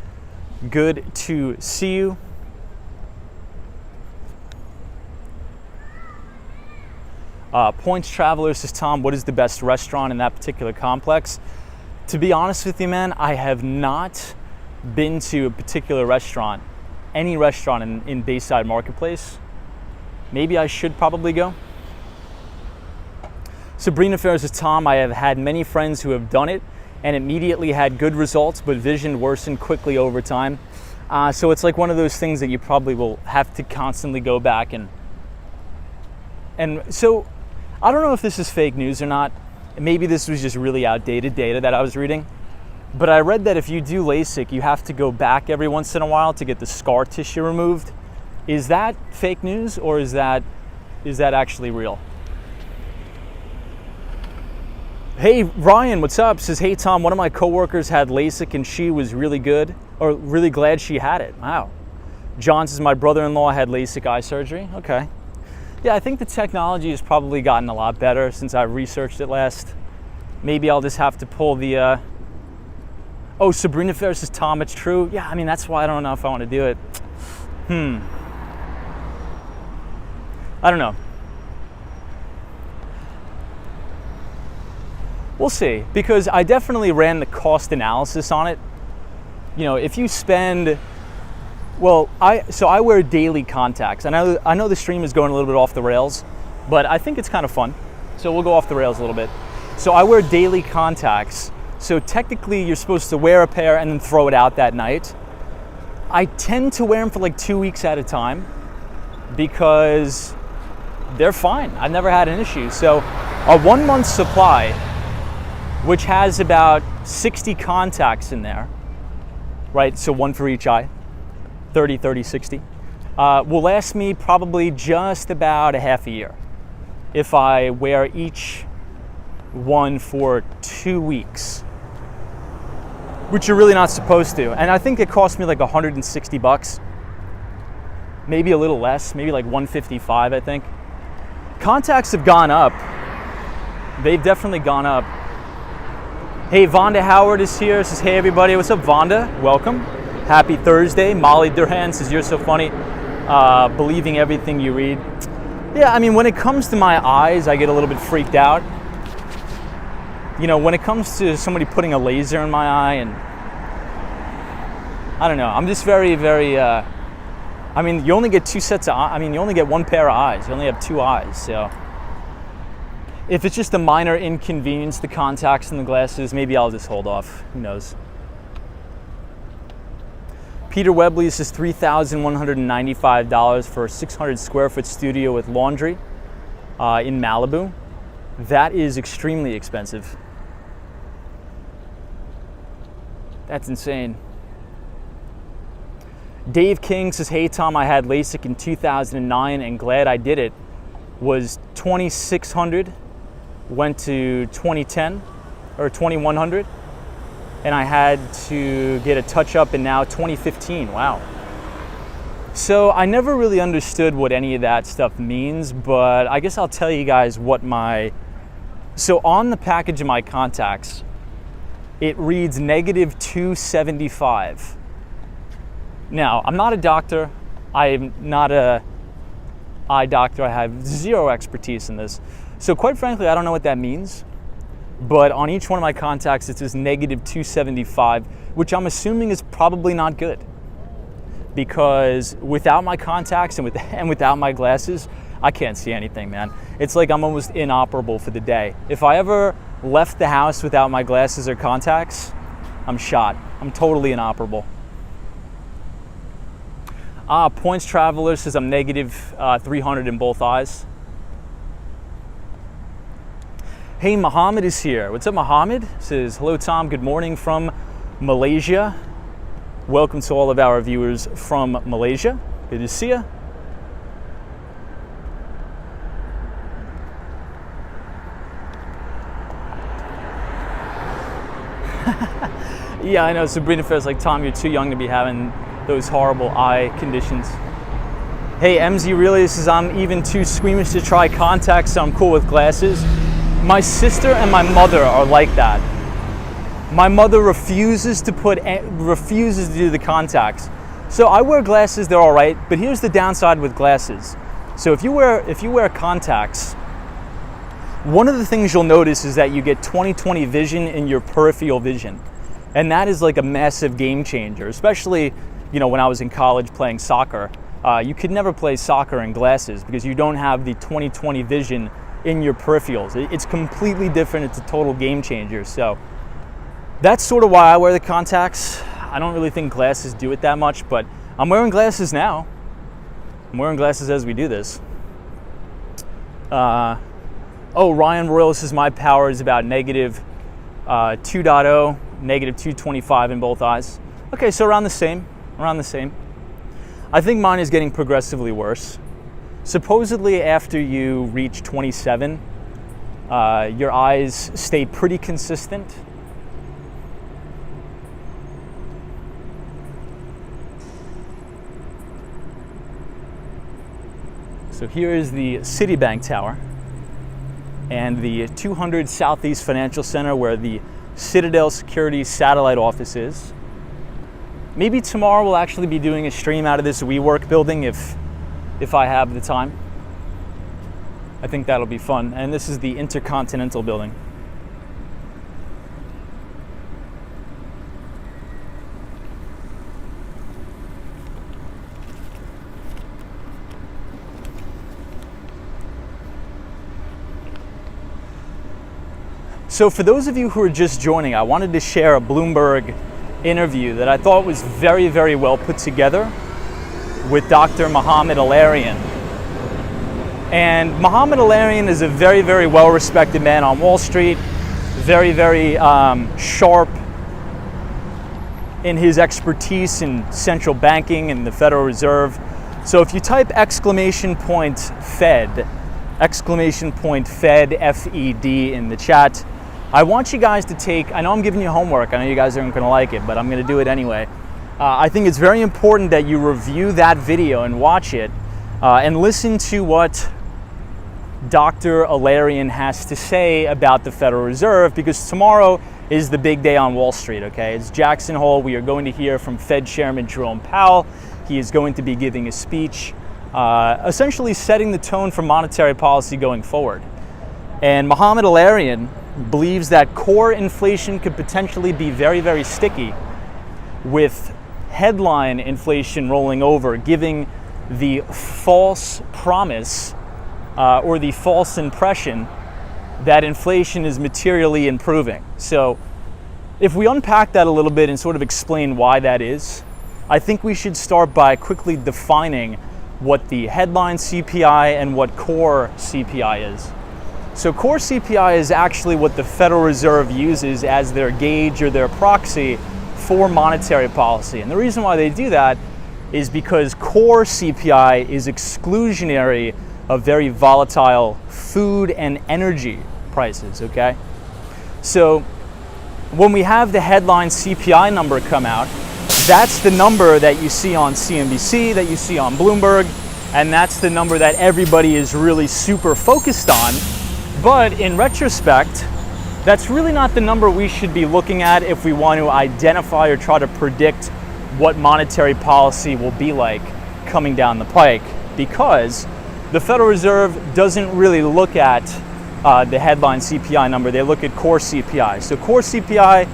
Good to see you. Points Traveler says, Tom, what is the best restaurant in that particular complex? To be honest with you, man, I have not been to a particular restaurant, any restaurant in Bayside Marketplace. Maybe I should probably go. Sabrina Ferris says, Tom, I have had many friends who have done it and immediately had good results, but vision worsened quickly over time. So it's like one of those things that you probably will have to constantly go back and so I don't know if this is fake news or not. Maybe this was just really outdated data that I was reading. But I read that if you do LASIK, you have to go back every once in a while to get the scar tissue removed. Is that fake news, or is that actually real? Hey, Ryan, what's up? Says, hey, Tom, one of my coworkers had LASIK and she was really good, or really glad she had it. Wow. John says, my brother-in-law had LASIK eye surgery. Okay. Yeah, I think the technology has probably gotten a lot better since I researched it last. Maybe I'll just have to pull the, Oh, Sabrina Ferris says, Tom, it's true. Yeah, I mean, that's why I don't know if I want to do it. I don't know. We'll see, because I definitely ran the cost analysis on it. You know, if you spend, well, I wear daily contacts. And I know the stream is going a little bit off the rails, but I think it's kind of fun. So we'll go off the rails a little bit. So I wear daily contacts. So technically you're supposed to wear a pair and then throw it out that night. I tend to wear them for like 2 weeks at a time because they're fine. I've never had an issue. So a 1 month supply, which has about 60 contacts in there, right? So one for each eye, 30, 30, 60, will last me probably just about a half a year if I wear each one for 2 weeks, which you're really not supposed to. And I think it cost me like $160, maybe a little less, maybe like $155, I think. Contacts have gone up. They've definitely gone up. Hey, Vonda Howard is here. Says, hey everybody, what's up, Vonda? Welcome. Happy Thursday. Molly Durhan says, you're so funny, believing everything you read. Yeah, I mean, when it comes to my eyes, I get a little bit freaked out. You know, when it comes to somebody putting a laser in my eye, and I don't know, I'm just very, very, I mean, you only get two sets of eyes. I mean, you only get one pair of eyes. You only have two eyes, so. If it's just a minor inconvenience, the contacts and the glasses, maybe I'll just hold off. Who knows? Peter Webley says $3,195 for a 600 square foot studio with laundry in Malibu. That is extremely expensive. That's insane. Dave King says, hey Tom, I had LASIK in 2009 and glad I did it. Was 2,600. Went to 2010 or 2100, and I had to get a touch up in now 2015. Wow. So I never really understood what any of that stuff means, but I guess I'll tell you guys what my So on the package of my contacts, it reads negative 275. Now, I'm not a doctor. I'm not a eye doctor. I have zero expertise in this. So quite frankly, I don't know what that means. But on each one of my contacts, it says negative 275, which I'm assuming is probably not good. Because without my contacts and without my glasses, I can't see anything, man. It's like I'm almost inoperable for the day. If I ever left the house without my glasses or contacts, I'm shot. I'm totally inoperable. Points Traveler says I'm negative 300 in both eyes. Hey, Muhammad is here. What's up, Muhammad? Says, hello, Tom. Good morning from Malaysia. Welcome to all of our viewers from Malaysia. Good to see you. Yeah, I know. Sabrina Fair's like, Tom, you're too young to be having those horrible eye conditions. Hey, MZ really says, I'm even too squeamish to try contacts, so I'm cool with glasses. My sister and my mother are like that. My mother refuses to do the contacts. So I wear glasses, they're all right, but here's the downside with glasses. So if you wear contacts, one of the things you'll notice is that you get 20/20 vision in your peripheral vision. And that is like a massive game changer, especially, when I was in college playing soccer. You could never play soccer in glasses because you don't have the 20/20 vision in your peripherals. It's completely different. It's a total game changer. So that's sort of why I wear the contacts. I don't really think glasses do it that much, but I'm wearing glasses now. I'm wearing glasses as we do this. Ryan Royal says my power is about negative 2.0, negative 225 in both eyes. Okay, so around the same. I think mine is getting progressively worse. Supposedly after you reach 27, your eyes stay pretty consistent. So here is the Citibank Tower and the 200 Southeast Financial Center where the Citadel Securities satellite office is. Maybe tomorrow we'll actually be doing a stream out of this WeWork building if I have the time. I think that'll be fun. And this is the Intercontinental building. So for those of you who are just joining, I wanted to share a Bloomberg interview that I thought was very, very well put together with Dr. Mohamed El-Erian. And Mohamed El-Erian is a very, very well-respected man on Wall Street, very, very sharp in his expertise in central banking and the Federal Reserve. So if you type !Fed, !Fed, F-E-D in the chat, I want you guys to take, I know I'm giving you homework, I know you guys aren't going to like it, but I'm going to do it anyway. I think it's very important that you review that video and watch it and listen to what Dr. El-Erian has to say about the Federal Reserve, because tomorrow is the big day on Wall Street, okay? It's Jackson Hole. We are going to hear from Fed Chairman Jerome Powell. He is going to be giving a speech, essentially setting the tone for monetary policy going forward. And Mohamed El-Erian believes that core inflation could potentially be very, very sticky, with headline inflation rolling over, giving the false promise or the false impression that inflation is materially improving. So if we unpack that a little bit and sort of explain why that is, I think we should start by quickly defining what the headline CPI and what core CPI is. So core CPI is actually what the Federal Reserve uses as their gauge or their proxy for monetary policy. And the reason why they do that is because core CPI is exclusionary of very volatile food and energy prices, okay? So when we have the headline CPI number come out, that's the number that you see on CNBC, that you see on Bloomberg, and that's the number that everybody is really super focused on But in retrospect, that's really not the number we should be looking at if we want to identify or try to predict what monetary policy will be like coming down the pike, because the Federal Reserve doesn't really look at the headline CPI number. They look at core CPI. So core CPI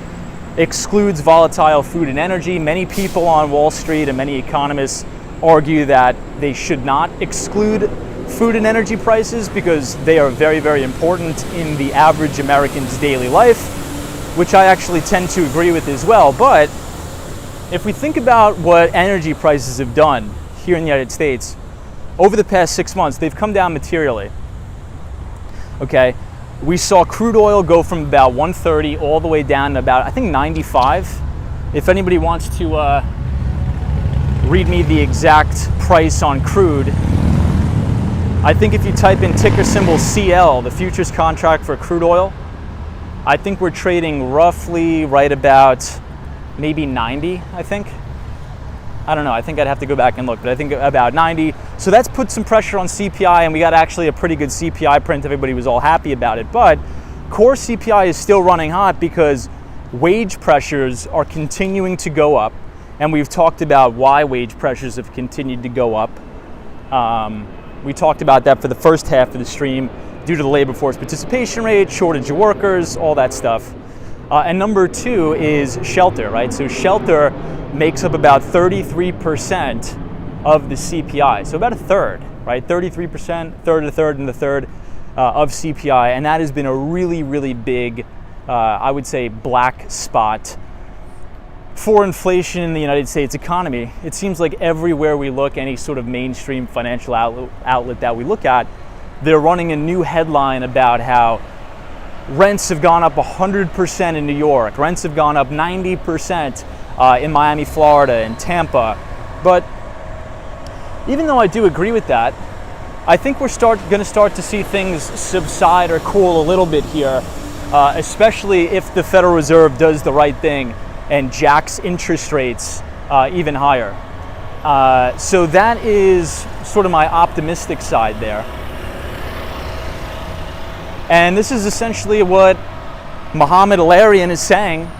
excludes volatile food and energy. Many people on Wall Street and many economists argue that they should not exclude food and energy prices because they are very, very important in the average American's daily life, which I actually tend to agree with as well. But if we think about what energy prices have done here in the United States, over the past 6 months, they've come down materially. Okay, we saw crude oil go from about 130 all the way down to about, I think, 95. If anybody wants to read me the exact price on crude, I think if you type in ticker symbol CL, the futures contract for crude oil, I think we're trading roughly right about maybe 90, I think. I don't know, I think I'd have to go back and look, but I think about 90. So that's put some pressure on CPI, and we got actually a pretty good CPI print. Everybody was all happy about it. But core CPI is still running hot because wage pressures are continuing to go up. And we've talked about why wage pressures have continued to go up. We talked about that for the first half of the stream due to the labor force participation rate, shortage of workers, all that stuff. And number two is shelter, right? So shelter makes up about 33% of the CPI. So about a third, right? 33%, a third, and a third of CPI. And that has been a really, really big, I would say, black spot for inflation in the United States economy. It seems like everywhere we look, any sort of mainstream financial outlet that we look at, they're running a new headline about how rents have gone up 100% in New York, rents have gone up 90% in Miami, Florida, and Tampa. But even though I do agree with that, I think we're going to start to see things subside or cool a little bit here, especially if the Federal Reserve does the right thing and jacks interest rates even higher. So that is sort of my optimistic side there. And this is essentially what Mohamed El-Erian is saying.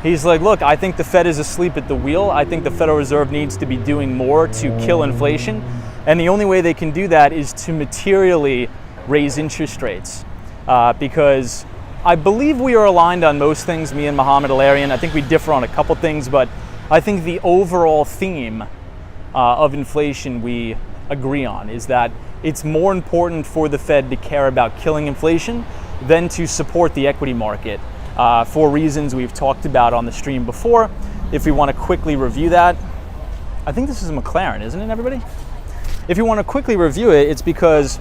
He's like, look, I think the Fed is asleep at the wheel. I think the Federal Reserve needs to be doing more to kill inflation. And the only way they can do that is to materially raise interest rates. Because I believe we are aligned on most things, me and Mohamed El-Erian. I think we differ on a couple things, but I think the overall theme of inflation we agree on is that it's more important for the Fed to care about killing inflation than to support the equity market for reasons we've talked about on the stream before. If we want to quickly review that, I think this is a McLaren, isn't it, everybody? If you want to quickly review it, it's because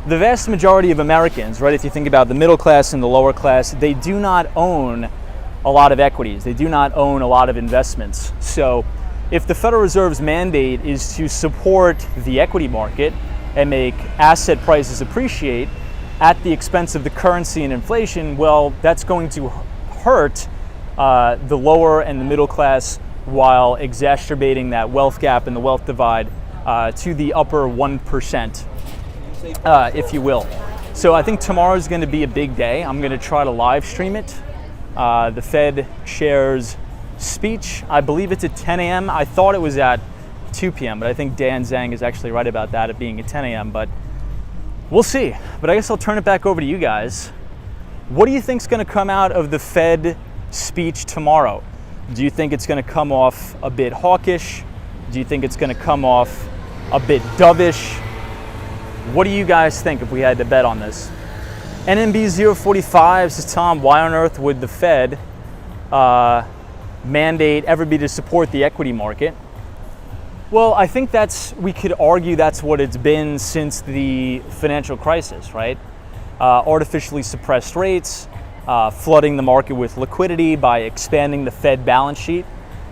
the vast majority of Americans, right, if you think about the middle class and the lower class, they do not own a lot of equities. They do not own a lot of investments. So if the Federal Reserve's mandate is to support the equity market and make asset prices appreciate at the expense of the currency and inflation, well, that's going to hurt the lower and the middle class while exacerbating that wealth gap and the wealth divide to the upper 1%. If you will. So I think tomorrow's going to be a big day. I'm going to try to live stream it. The Fed chair's speech, I believe it's at 10 a.m. I thought it was at 2 p.m., but I think Dan Zhang is actually right about that, it being at 10 a.m., but we'll see. But I guess I'll turn it back over to you guys. What do you think is going to come out of the Fed speech tomorrow? Do you think it's going to come off a bit hawkish? Do you think it's going to come off a bit dovish? What do you guys think if we had to bet on this? NMB 045 says, Tom, why on earth would the Fed mandate everybody to support the equity market? Well, I think we could argue that's what it's been since the financial crisis, right? Artificially suppressed rates, flooding the market with liquidity by expanding the Fed balance sheet,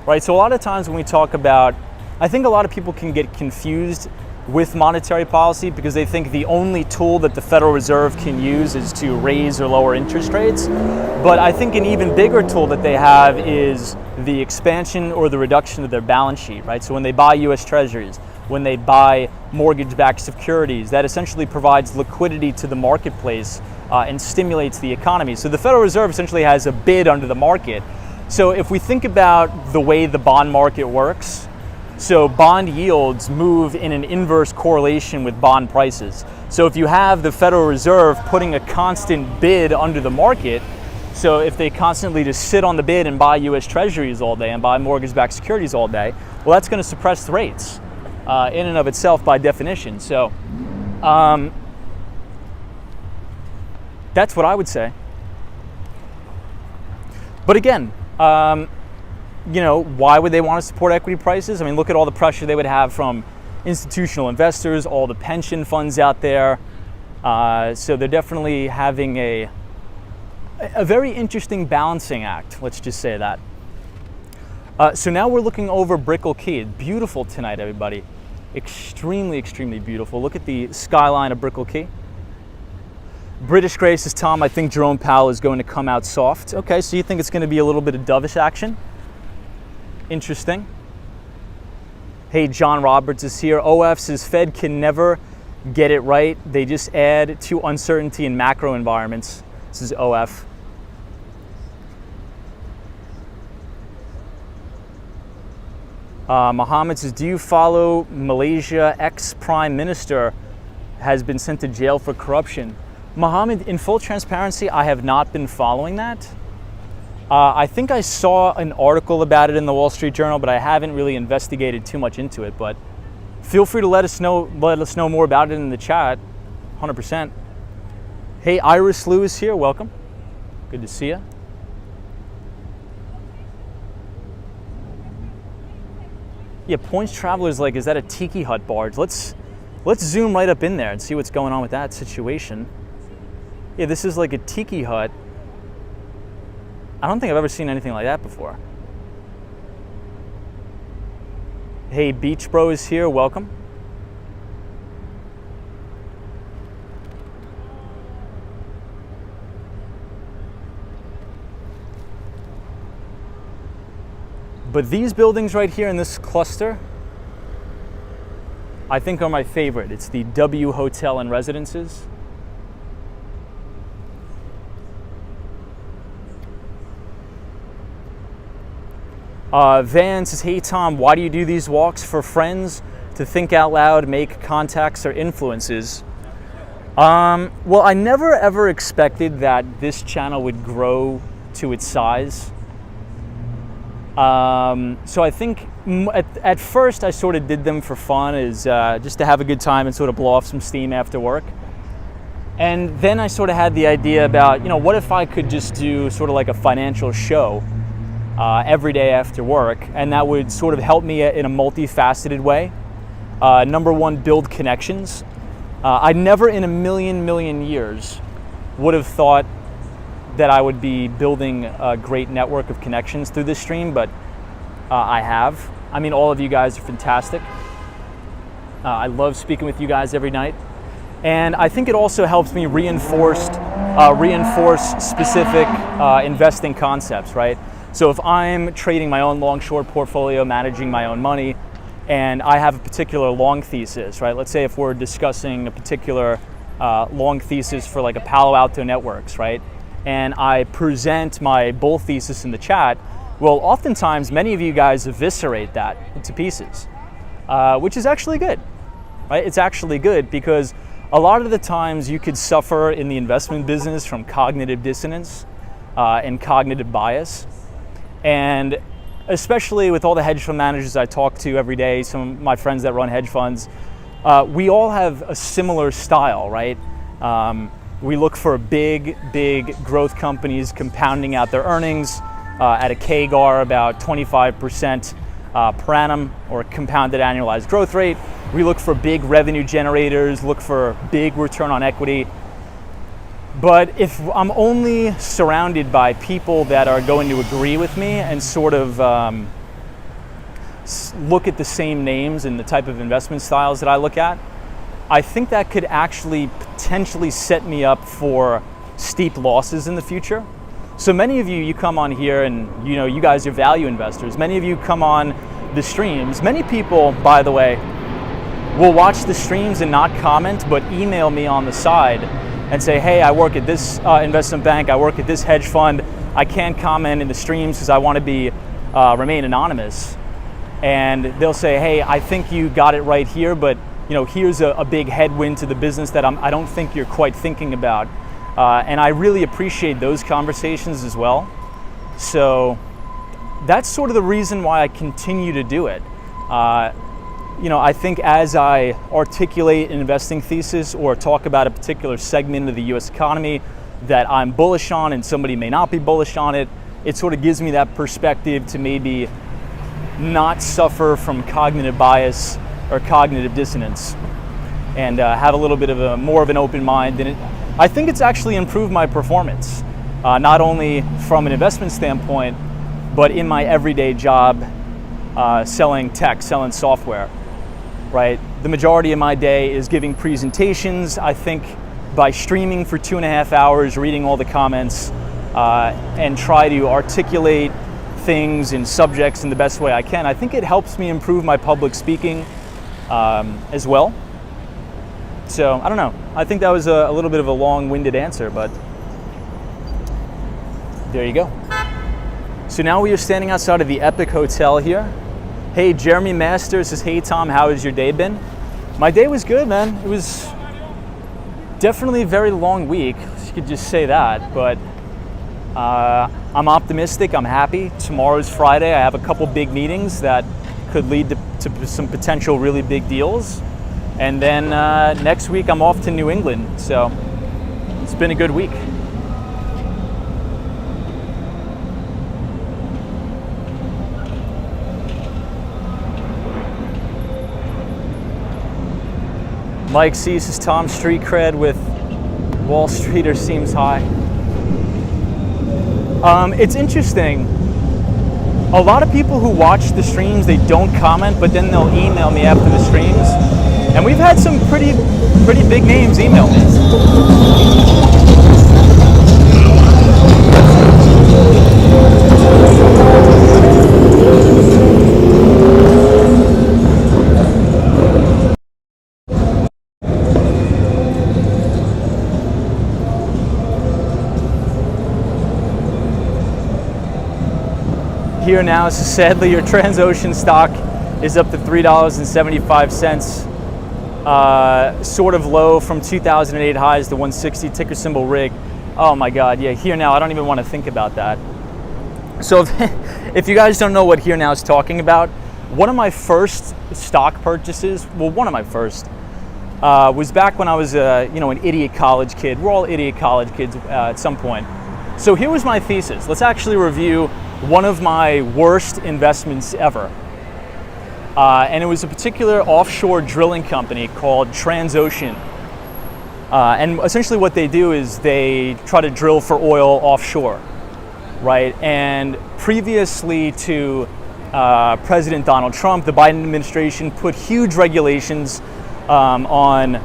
right? So a lot of times when we talk about, I think a lot of people can get confused with monetary policy because they think the only tool that the Federal Reserve can use is to raise or lower interest rates. But I think an even bigger tool that they have is the expansion or the reduction of their balance sheet, right? So when they buy US Treasuries, when they buy mortgage-backed securities, that essentially provides liquidity to the marketplace and stimulates the economy. So the Federal Reserve essentially has a bid under the market. So if we think about the way the bond market works, so bond yields move in an inverse correlation with bond prices. So if you have the Federal Reserve putting a constant bid under the market, so if they constantly just sit on the bid and buy US Treasuries all day and buy mortgage-backed securities all day, well, that's going to suppress the rates in and of itself by definition. So that's what I would say. But again, why would they want to support equity prices? I mean, look at all the pressure they would have from institutional investors, all the pension funds out there. So they're definitely having a very interesting balancing act, let's just say that. So now we're looking over Brickell Key. Beautiful tonight, everybody. Extremely, extremely beautiful. Look at the skyline of Brickell Key. British Gray says, Tom, I think Jerome Powell is going to come out soft. Okay, so you think it's going to be a little bit of dovish action? Interesting. Hey, John Roberts is here. OF says, Fed can never get it right. They just add to uncertainty in macro environments. This is OF. Mohammed says, do you follow Malaysia? Ex-Prime Minister has been sent to jail for corruption. Mohammed, in full transparency, I have not been following that. I think I saw an article about it in the Wall Street Journal, but I haven't really investigated too much into it. But feel free to let us know more about it in the chat, 100%. Hey, Iris Lou is here. Welcome. Good to see you. Yeah, Points Traveler's like, is that a tiki hut barge? Let's zoom right up in there and see what's going on with that situation. Yeah, this is like a tiki hut. I don't think I've ever seen anything like that before. Hey, Beach Bro is here. Welcome. But these buildings right here in this cluster, I think are my favorite. It's the W Hotel and Residences. Van says, hey Tom, why do you do these walks? For friends to think out loud, make contacts or influences? Well, I never ever expected that this channel would grow to its size. So I think at first I sort of did them for fun, as just to have a good time and sort of blow off some steam after work. And then I sort of had the idea about, what if I could just do sort of like a financial show every day after work, and that would sort of help me in a multifaceted way. Number one, build connections. I never in a million years would have thought that I would be building a great network of connections through this stream, but I have. I mean, all of you guys are fantastic. I love speaking with you guys every night. And I think it also helps me reinforce specific investing concepts, right? So if I'm trading my own long-short portfolio, managing my own money, and I have a particular long thesis, right? Let's say if we're discussing a particular long thesis for like a Palo Alto Networks, right? And I present my bull thesis in the chat, well, oftentimes many of you guys eviscerate that into pieces, which is actually good, right? It's actually good because a lot of the times you could suffer in the investment business from cognitive dissonance and cognitive bias. And especially with all the hedge fund managers I talk to every day, some of my friends that run hedge funds, we all have a similar style, right? We look for big growth companies compounding out their earnings at a CAGR about 25% per annum, or compounded annualized growth rate. We look for big revenue generators, look for big return on equity. But if I'm only surrounded by people that are going to agree with me and sort of look at the same names and the type of investment styles that I look at, I think that could actually potentially set me up for steep losses in the future. So many of you come on here and you guys are value investors. Many of you come on the streams. Many people, by the way, will watch the streams and not comment, but email me on the side and say, hey, I work at this investment bank, I work at this hedge fund, I can't comment in the streams because I want to be remain anonymous. And they'll say, hey, I think you got it right here, but here's a big headwind to the business that I don't think you're quite thinking about. And I really appreciate those conversations as well. So that's sort of the reason why I continue to do it. I think as I articulate an investing thesis or talk about a particular segment of the US economy that I'm bullish on and somebody may not be bullish on it, it sort of gives me that perspective to maybe not suffer from cognitive bias or cognitive dissonance and have a little bit of more of an open mind. And I think it's actually improved my performance, not only from an investment standpoint, but in my everyday job selling tech, selling software, right? The majority of my day is giving presentations. I think by streaming for 2.5 hours, reading all the comments, and try to articulate things and subjects in the best way I can, I think it helps me improve my public speaking as well. So I don't know. I think that was a little bit of a long-winded answer, but there you go. So now we are standing outside of the Epic Hotel here. Hey, Jeremy Masters says, hey Tom, how has your day been? My day was good, man. It was definitely a very long week, you could just say that, but I'm optimistic, I'm happy. Tomorrow's Friday, I have a couple big meetings that could lead to some potential really big deals. And then next week I'm off to New England, so it's been a good week. Mike C says, Tom, street cred with Wall Streeter seems high. It's interesting. A lot of people who watch the streams, they don't comment, but then they'll email me after the streams. And we've had some pretty big names email me. Here now, so sadly your Transocean stock is up to $3.75, sort of low from 2008 highs to 160, ticker symbol RIG. Oh my God, yeah, here now, I don't even want to think about that. So if you guys don't know what here now is talking about, one of my first stock purchases, well, one of my first, was back when I was an idiot college kid. We're all idiot college kids at some point. So here was my thesis. Let's actually review one of my worst investments ever. And it was a particular offshore drilling company called Transocean. And essentially what they do is they try to drill for oil offshore, right? And previously to President Donald Trump, the Biden administration put huge regulations on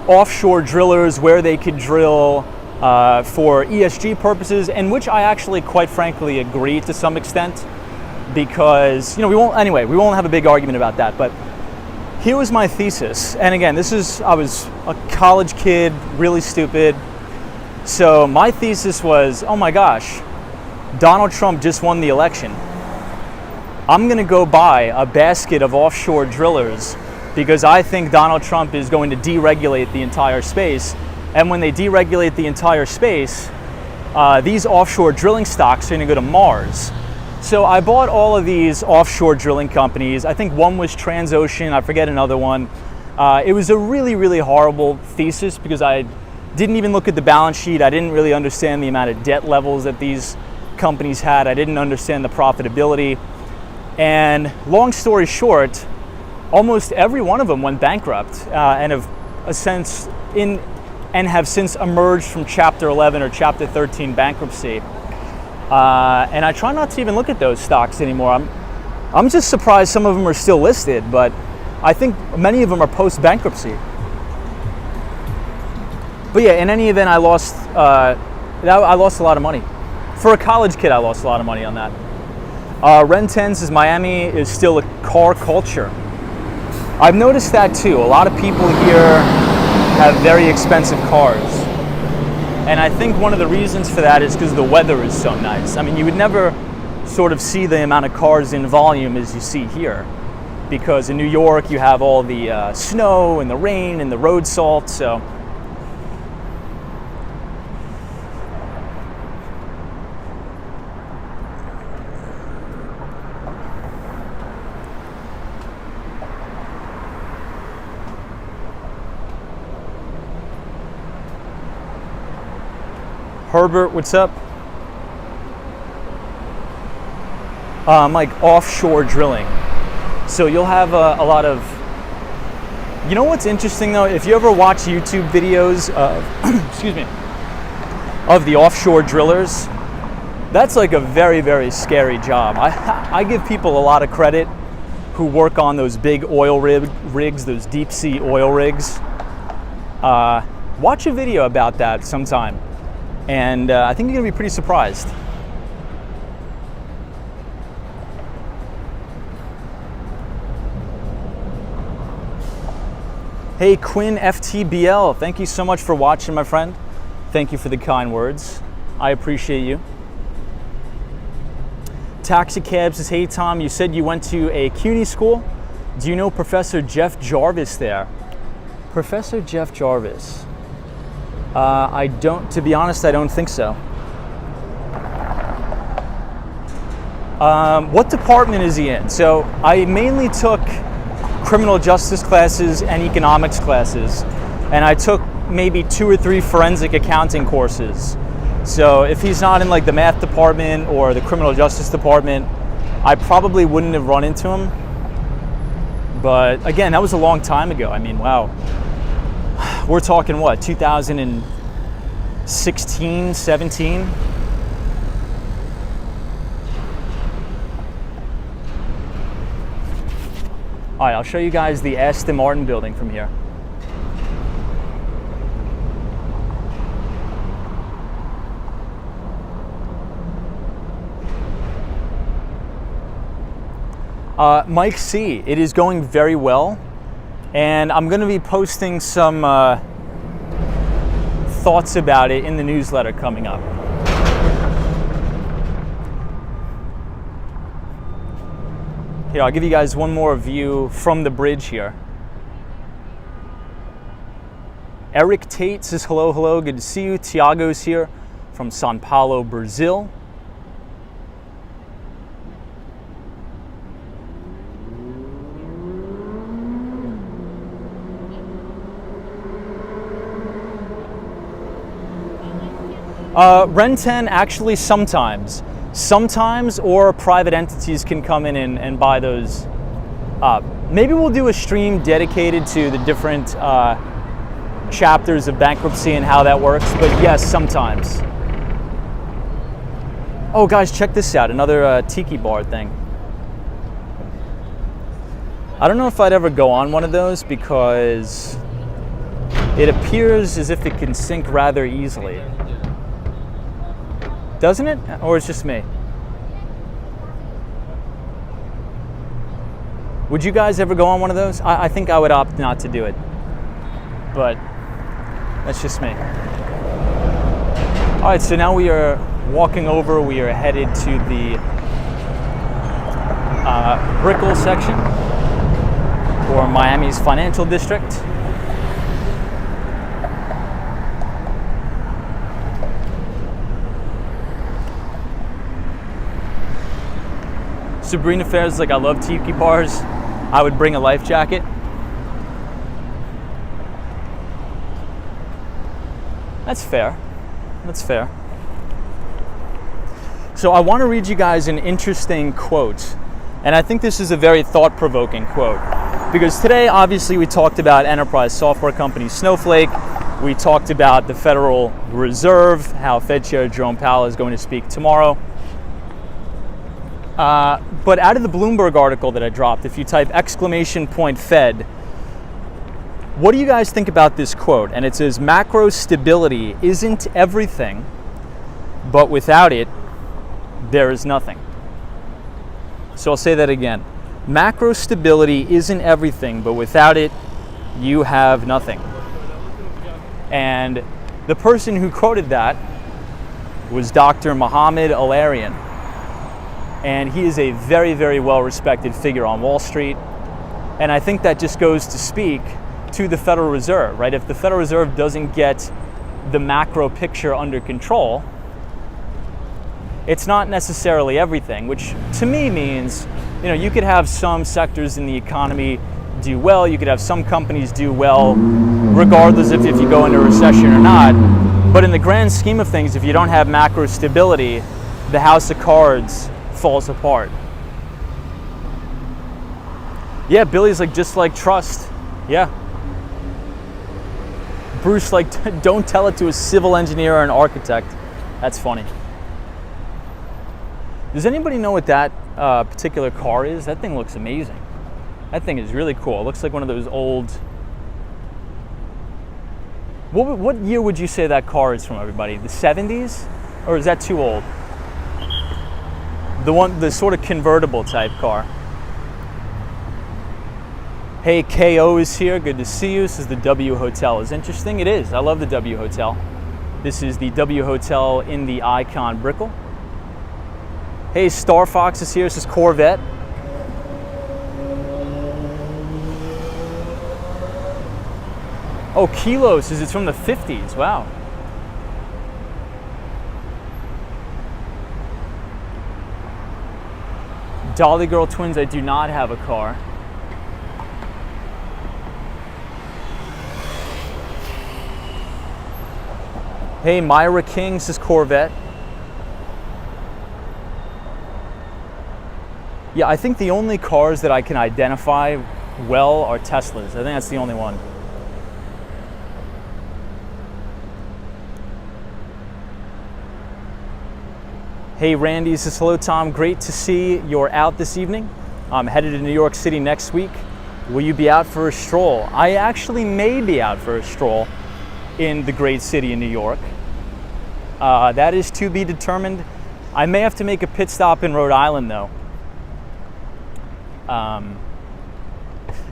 offshore drillers, where they could drill for ESG purposes, and which I actually, quite frankly, agree to some extent, because we won't have a big argument about that. But here was my thesis, and again, I was a college kid, really stupid. So my thesis was, oh my gosh, Donald Trump just won the election. I'm going to go buy a basket of offshore drillers because I think Donald Trump is going to deregulate the entire space. And when they deregulate the entire space, these offshore drilling stocks are going to go to Mars. So I bought all of these offshore drilling companies. I think one was Transocean, I forget another one. It was a really, really horrible thesis because I didn't even look at the balance sheet. I didn't really understand the amount of debt levels that these companies had. I didn't understand the profitability. And long story short, almost every one of them went bankrupt and have since emerged from Chapter 11 or Chapter 13 bankruptcy. And I try not to even look at those stocks anymore. I'm just surprised some of them are still listed, but I think many of them are post-bankruptcy. But yeah, in any event, I lost a lot of money. For a college kid, I lost a lot of money on that. Ren 10 says Miami is still a car culture. I've noticed that too. A lot of people here have very expensive cars. And I think one of the reasons for that is because the weather is so nice. I mean, you would never sort of see the amount of cars in volume as you see here, because in New York you have all the snow and the rain and the road salt. So Herbert, what's up? Like offshore drilling. So you'll have a lot of, you know what's interesting though? If you ever watch YouTube videos of, excuse me, of the offshore drillers, that's like a very, very scary job. I give people a lot of credit who work on those big oil rigs, those deep sea oil rigs. Watch a video about that sometime. And I think you're gonna be pretty surprised. Hey Quinn FTBL, thank you so much for watching, my friend. Thank you for the kind words. I appreciate you. Taxi Cab says, hey Tom, you said you went to a CUNY school. Do you know Professor Jeff Jarvis there? Professor Jeff Jarvis. I don't, to be honest, I don't think so. What department is he in? So I mainly took criminal justice classes and economics classes, and I took maybe 2 or 3 forensic accounting courses. So if he's not in like the math department or the criminal justice department, I probably wouldn't have run into him. But again, that was a long time ago. I mean, wow. We're talking what, 2016, 17? All right, I'll show you guys the Aston Martin building from here. Mike C, it is going very well. And I'm going to be posting some thoughts about it in the newsletter coming up. Here, I'll give you guys one more view from the bridge here. Eric Tate says, hello, hello, good to see you. Tiago's here from Sao Paulo, Brazil. Renten, actually sometimes, or private entities can come in and buy those up. Maybe we'll do a stream dedicated to the different chapters of bankruptcy and how that works, but yes, sometimes. Oh guys, check this out, another tiki bar thing. I don't know if I'd ever go on one of those because it appears as if it can sink rather easily. Doesn't it? Or it's just me? Would you guys ever go on one of those? I think I would opt not to do it. But that's just me. All right, so now we are walking over. We are headed to the Brickell section, or Miami's financial district. Sabrina Fair's like, I love tiki bars. I would bring a life jacket. That's fair. That's fair. So I want to read you guys an interesting quote. And I think this is a very thought-provoking quote. Because today, obviously, we talked about enterprise software company Snowflake. We talked about the Federal Reserve, how Fed Chair Jerome Powell is going to speak tomorrow. But out of the Bloomberg article that I dropped, if you type !Fed, what do you guys think about this quote? And it says, macro stability isn't everything, but without it, there is nothing. So I'll say that again. Macro stability isn't everything, but without it, you have nothing. And the person who quoted that was Dr. Mohamed Al-Arian. And he is a very, very well-respected figure on Wall Street. And I think that just goes to speak to the Federal Reserve, right? If the Federal Reserve doesn't get the macro picture under control, it's not necessarily everything, which to me means, you could have some sectors in the economy do well, you could have some companies do well, regardless if you go into a recession or not. But in the grand scheme of things, if you don't have macro stability, the house of cards falls apart. Yeah, Billy's like, just like trust. Yeah. Bruce, like, don't tell it to a civil engineer or an architect. That's funny. Does anybody know what that particular car is? That thing looks amazing. That thing is really cool. It looks like one of those old... What year would you say that car is from, everybody? The 70s? Or is that too old? The sort of convertible type car. Hey, KO is here. Good to see you. This is the W Hotel. Is interesting? It is. I love the W Hotel. This is the W Hotel in the Icon Brickell. Hey, Star Fox is here. This is Corvette. Oh, Kilos. It's from the 50s. Wow. Dolly Girl Twins, I do not have a car. Hey, Myra King, this is Corvette. Yeah, I think the only cars that I can identify well are Teslas. I think that's the only one. Hey, Randy, this is hello, Tom. Great to see you're out this evening. I'm headed to New York City next week. Will you be out for a stroll? I actually may be out for a stroll in the great city of New York. That is to be determined. I may have to make a pit stop in Rhode Island, though.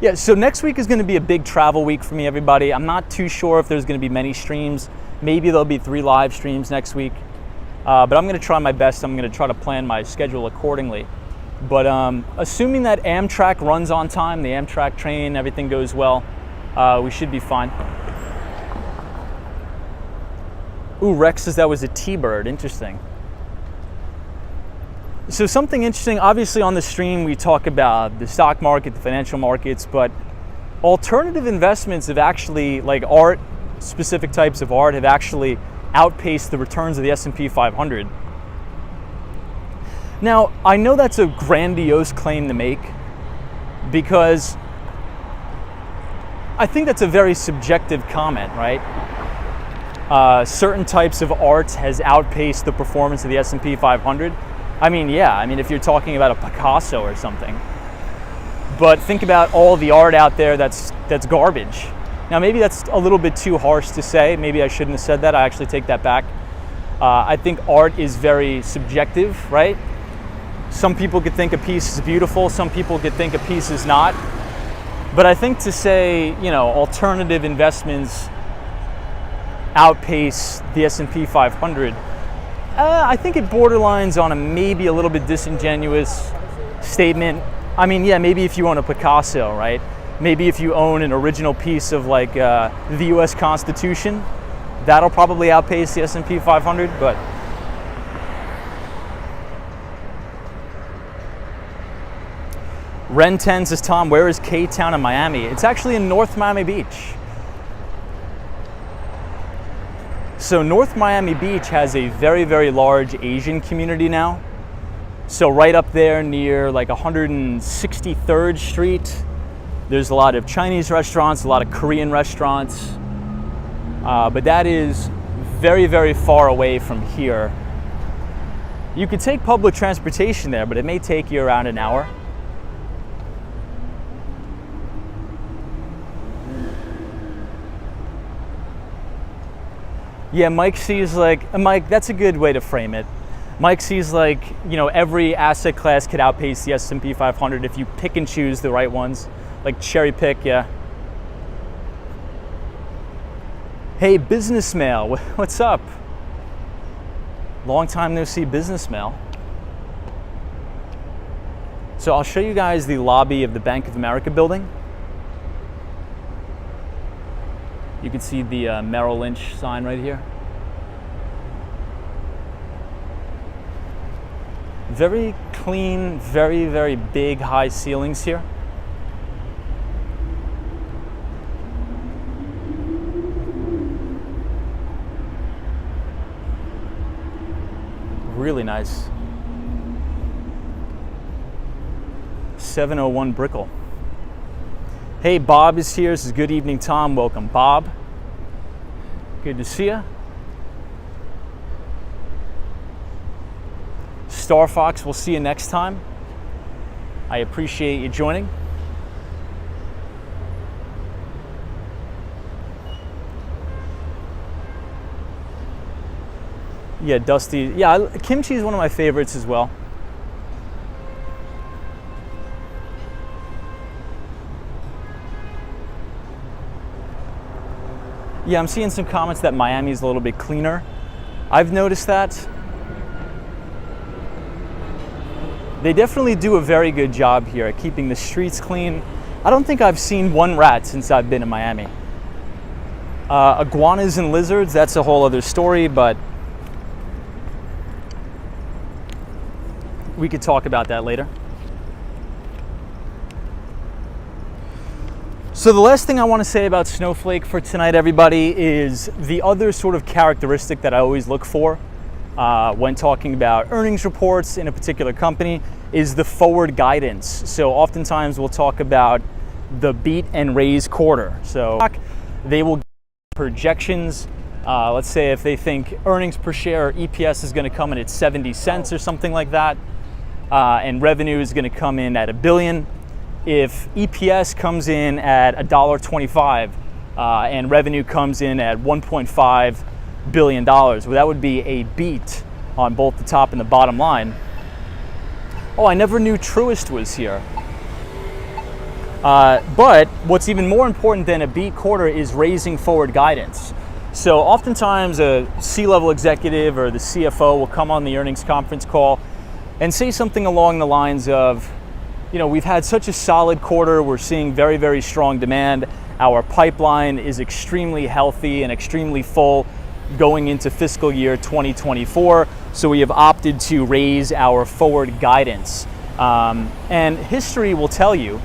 Yeah, so next week is going to be a big travel week for me, everybody. I'm not too sure if there's going to be many streams. Maybe there'll be 3 live streams next week. But I'm going to try my best. I'm going to try to plan my schedule accordingly. But assuming that Amtrak runs on time, the Amtrak train, everything goes well, we should be fine. Ooh, Rex says that was a T-Bird. Interesting. So something interesting, obviously on the stream we talk about the stock market, the financial markets, but alternative investments have actually, like art, specific types of art, have actually outpaced the returns of the S&P 500. Now, I know that's a grandiose claim to make because I think that's a very subjective comment, right? Certain types of art has outpaced the performance of the S&P 500. I mean, yeah, if you're talking about a Picasso or something. But think about all the art out there that's garbage. Now, maybe that's a little bit too harsh to say. Maybe I shouldn't have said that. I actually take that back. I think art is very subjective, right? Some people could think a piece is beautiful. Some people could think a piece is not. But I think to say, alternative investments outpace the S&P 500, I think it borderlines on a maybe a little bit disingenuous statement. I mean, yeah, maybe if you own a Picasso, right? Maybe if you own an original piece of like the U.S. Constitution, that'll probably outpace the S&P 500, but Ren 10 says, Tom, where is K-Town in Miami? It's actually in North Miami Beach. So North Miami Beach has a very, very large Asian community now. So right up there near like 163rd Street, there's a lot of Chinese restaurants, a lot of Korean restaurants. But that is very, very far away from here. You could take public transportation there, but it may take you around an hour. Yeah, Mike sees like, Mike, that's a good way to frame it. Mike sees like, every asset class could outpace the S&P 500 if you pick and choose the right ones, like cherry pick, yeah. Hey, business mail, what's up? Long time no see, business mail. So I'll show you guys the lobby of the Bank of America building. You can see the Merrill Lynch sign right here. Very clean, very, very big, high ceilings here. Really nice. 701 Brickell. Hey, Bob is here. This is Good Evening Tom. Welcome, Bob. Good to see you. Star Fox, we'll see you next time. I appreciate you joining. Yeah, Dusty. Yeah, kimchi is one of my favorites as well. Yeah, I'm seeing some comments that Miami's a little bit cleaner. I've noticed that. They definitely do a very good job here at keeping the streets clean. I don't think I've seen one rat since I've been in Miami. Iguanas and lizards, that's a whole other story, but we could talk about that later. So the last thing I want to say about Snowflake for tonight, everybody, is the other sort of characteristic that I always look for when talking about earnings reports in a particular company is the forward guidance. So oftentimes we'll talk about the beat and raise quarter. So they will give projections. Let's say if they think earnings per share or EPS is going to come in at 70 cents or something like that, and revenue is going to come in at $1 billion. If EPS comes in at $1.25 and revenue comes in at $1.5 billion, well, that would be a beat on both the top and the bottom line. Oh, I never knew Truist was here. But what's even more important than a beat quarter is raising forward guidance. So oftentimes a C-level executive or the CFO will come on the earnings conference call and say something along the lines of, you know, we've had such a solid quarter, we're seeing very, very strong demand. Our pipeline is extremely healthy and extremely full going into fiscal year 2024. So we have opted to raise our forward guidance. And history will tell you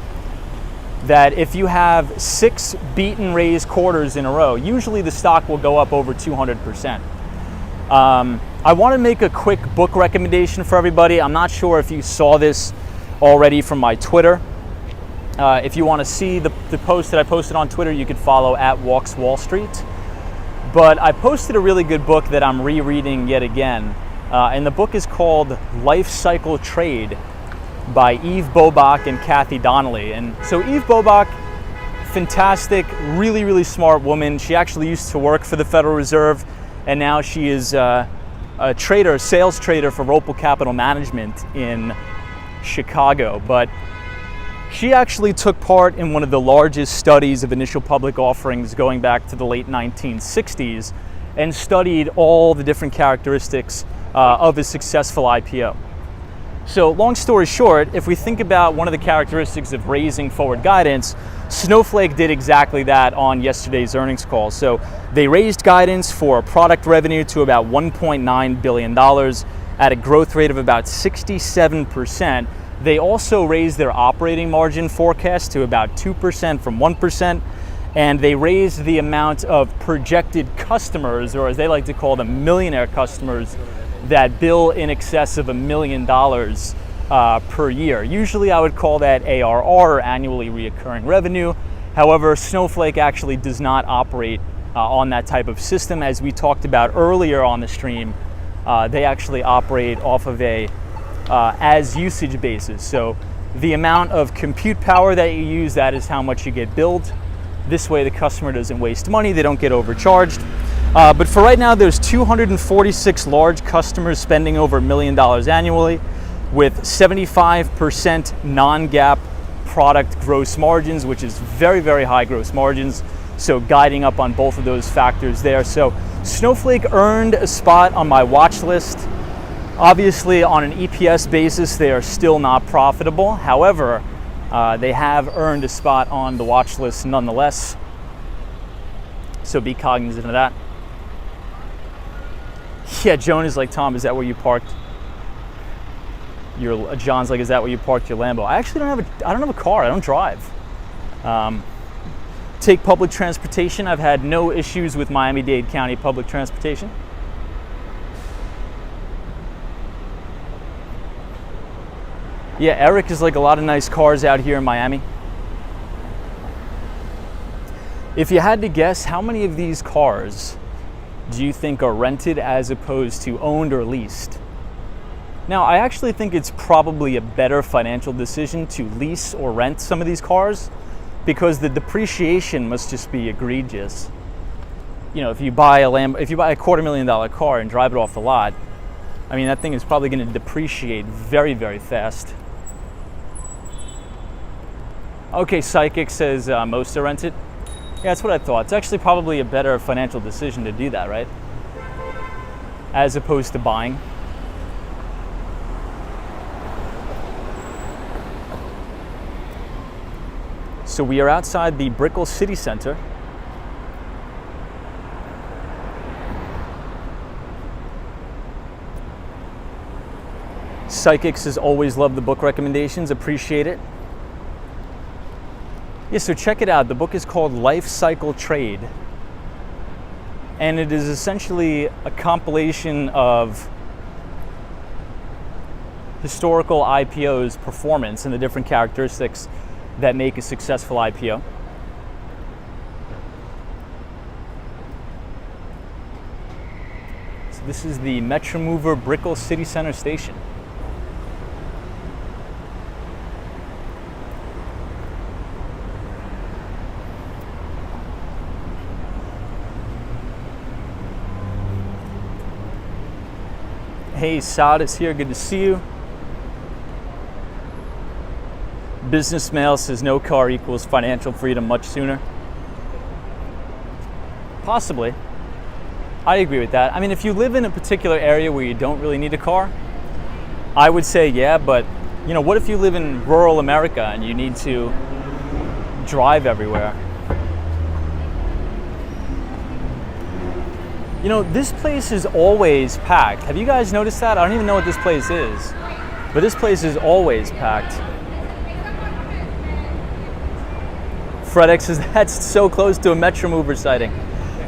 that if you have 6 beat and raise quarters in a row, usually the stock will go up over 200%. I want to make a quick book recommendation for everybody. I'm not sure if you saw this already from my Twitter. If you want to see the post that I posted on Twitter, you could follow @Walks Wall Street. But I posted a really good book that I'm rereading yet again. And the book is called Life Cycle Trade by Eve Bobach and Kathy Donnelly. And so Eve Bobach, fantastic, really, really smart woman. She actually used to work for the Federal Reserve, and now she is a trader, sales trader for Ropel Capital Management in Chicago. But she actually took part in one of the largest studies of initial public offerings going back to the late 1960s and studied all the different characteristics of a successful IPO. So long story short, if we think about one of the characteristics of raising forward guidance, Snowflake did exactly that on yesterday's earnings call. So they raised guidance for product revenue to about $1.9 billion at a growth rate of about 67%. They also raised their operating margin forecast to about 2% from 1%, and they raised the amount of projected customers, or as they like to call them, millionaire customers, that bill in excess of $1 million per year. Usually I would call that ARR, or annually reoccurring revenue. However, Snowflake actually does not operate on that type of system. As we talked about earlier on the stream, they actually operate off of a as usage basis. So the amount of compute power that you use, that is how much you get billed. This way the customer doesn't waste money, they don't get overcharged. But for right now, there's 246 large customers spending over $1 million annually, with 75% non-GAAP product gross margins, which is very, very high gross margins. So guiding up on both of those factors there. So Snowflake earned a spot on my watch list. Obviously, on an EPS basis, they are still not profitable. However, they have earned a spot on the watch list nonetheless. So be cognizant of that. Yeah, Joan is like, Tom, is that where you parked? John's like, is that where you parked your Lambo? I actually don't have a car. I don't drive. Take public transportation. I've had no issues with Miami-Dade County public transportation. Yeah, Eric is like a lot of nice cars out here in Miami. If you had to guess, how many of these cars do you think are rented as opposed to owned or leased? Now, I actually think it's probably a better financial decision to lease or rent some of these cars because the depreciation must just be egregious. You know, if you buy a $250,000 car and drive it off the lot, I mean, that thing is probably going to depreciate very, very fast. Okay, Psychic says most are rented. Yeah, that's what I thought. It's actually probably a better financial decision to do that, right? As opposed to buying. So we are outside the Brickell City Center. Psychics has always loved the book recommendations, appreciate it. Yeah, so check it out. The book is called Life Cycle Trade. And it is essentially a compilation of historical IPOs' performance and the different characteristics that make a successful IPO. So this is the Metromover Brickell City Center Station. Hey, Saad is here. Good to see you. Business Mail says no car equals financial freedom much sooner. Possibly. I agree with that. I mean, if you live in a particular area where you don't really need a car, I would say yeah, but you know, what if you live in rural America and you need to drive everywhere? You know, this place is always packed. Have you guys noticed that? I don't even know what this place is, but this place is always packed. FredEx says that's so close to a Metromover sighting.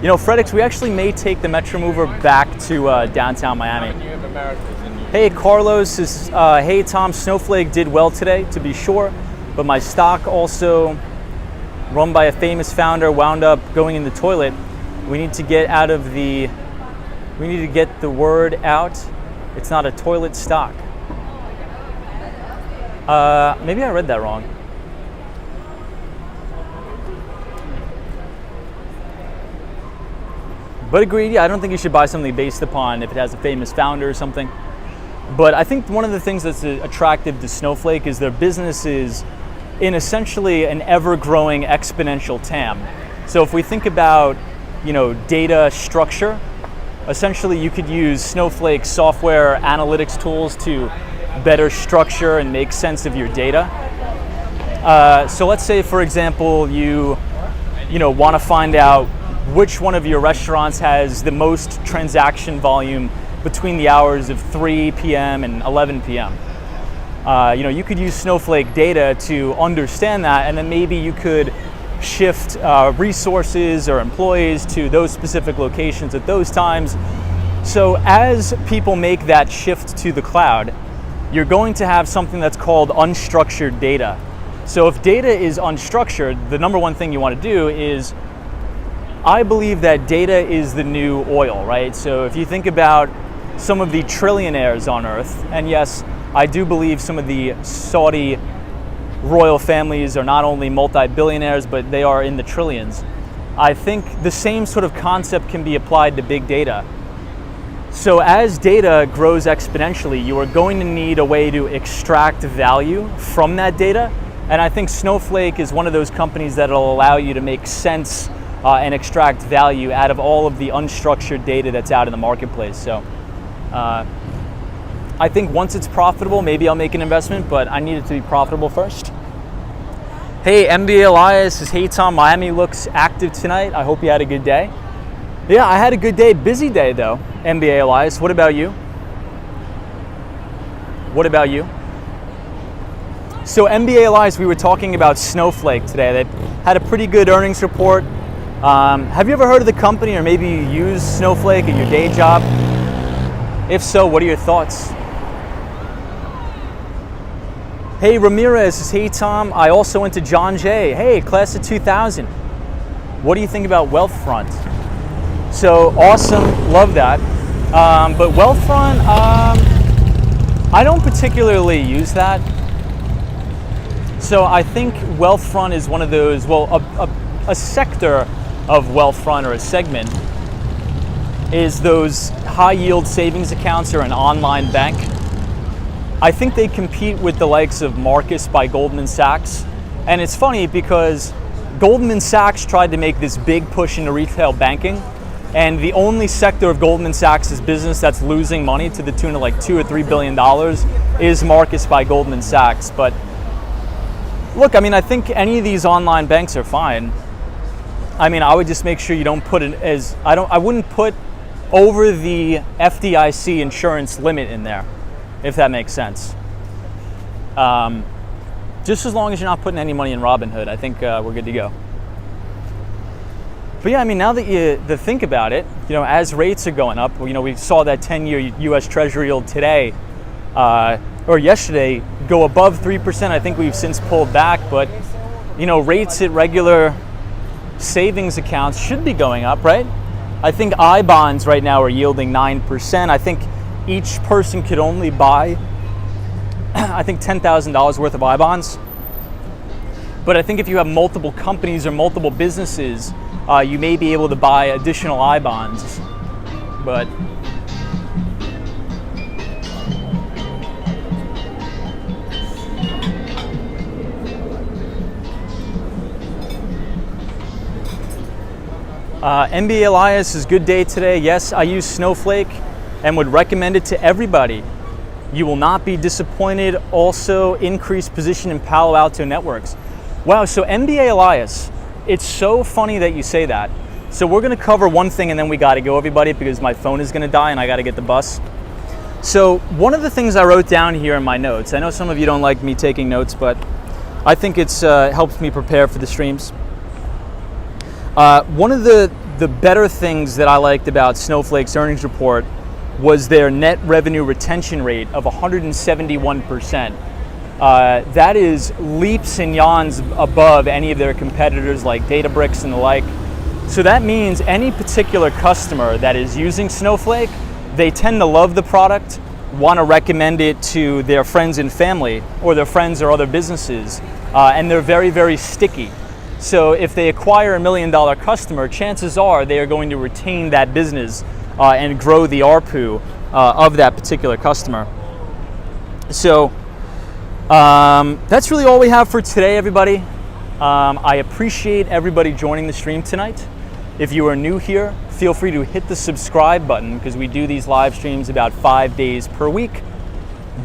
You know, FredEx, we actually may take the Metromover back to downtown Miami. Hey, Carlos says, hey Tom, Snowflake did well today, to be sure, but my stock also run by a famous founder wound up going in the toilet. We need to get the word out. It's not a toilet stock. Maybe I read that wrong. But agreed, yeah, I don't think you should buy something based upon if it has a famous founder or something. But I think one of the things that's attractive to Snowflake is their business is in essentially an ever-growing exponential TAM. So if we think about, you know, data structure, essentially you could use Snowflake software analytics tools to better structure and make sense of your data. So let's say, for example, you want to find out which one of your restaurants has the most transaction volume between the hours of 3 p.m. and 11 p.m. You could use Snowflake data to understand that, and then maybe you could shift resources or employees to those specific locations at those times. So as people make that shift to the cloud, you're going to have something that's called unstructured data. So if data is unstructured, the number one thing you want to do is, I believe that data is the new oil, right? So if you think about some of the trillionaires on Earth, and yes, I do believe some of the Saudi royal families are not only multi-billionaires, but they are in the trillions. I think the same sort of concept can be applied to big data. So as data grows exponentially, you are going to need a way to extract value from that data. And I think Snowflake is one of those companies that will allow you to make sense and extract value out of all of the unstructured data that's out in the marketplace. So I think once it's profitable, maybe I'll make an investment, but I need it to be profitable first. Hey, NBA Elias says, hey Tom, Miami looks active tonight. I hope you had a good day. Yeah, I had a good day. Busy day though, NBA Elias. What about you? What about you? So NBA Elias, we were talking about Snowflake today. They had a pretty good earnings report. Have you ever heard of the company, or maybe you use Snowflake in your day job? If so, what are your thoughts? Hey, Ramirez says, hey Tom, I also went to John Jay. Hey, class of 2000. What do you think about Wealthfront? So awesome, love that. But Wealthfront, I don't particularly use that. So I think Wealthfront is one of those, well, a sector of Wealthfront, or a segment, is those high yield savings accounts or an online bank. I think they compete with the likes of Marcus by Goldman Sachs. And it's funny because Goldman Sachs tried to make this big push into retail banking, and the only sector of Goldman Sachs' business that's losing money to the tune of like $2 or $3 billion is Marcus by Goldman Sachs. But look, I mean, I think any of these online banks are fine. I mean, I would just make sure you don't put it as, I wouldn't put over the FDIC insurance limit in there, if that makes sense. Just as long as you're not putting any money in Robinhood, I think we're good to go. But yeah, I mean, now that you think about it, you know, as rates are going up, you know, we saw that 10-year U.S. Treasury yield today, or yesterday, go above 3%. I think we've since pulled back, but you know, rates at regular savings accounts should be going up, right? I think I-bonds right now are yielding 9%. I think each person could only buy, I think, $10,000 worth of I-bonds. But I think if you have multiple companies or multiple businesses, you may be able to buy additional I-bonds. But NBA Elias is good day today. Yes, I use Snowflake and would recommend it to everybody. You will not be disappointed. Also, increased position in Palo Alto networks. Wow, so NBA Elias, it's so funny that you say that. So we're gonna cover one thing and then we gotta go, everybody, because my phone is gonna die and I gotta get the bus. So one of the things I wrote down here in my notes, I know some of you don't like me taking notes, but I think it's helps me prepare for the streams. One of the better things that I liked about Snowflake's earnings report was their net revenue retention rate of 171%. That is leaps and yawns above any of their competitors like Databricks and the like. So that means any particular customer that is using Snowflake, they tend to love the product, want to recommend it to their friends and family, or their friends or other businesses, and they're very, very sticky. So if they acquire $1 million customer, chances are they are going to retain that business and grow the ARPU of that particular customer. So that's really all we have for today, everybody. I appreciate everybody joining the stream tonight. If you are new here, feel free to hit the subscribe button, because we do these live streams about 5 days per week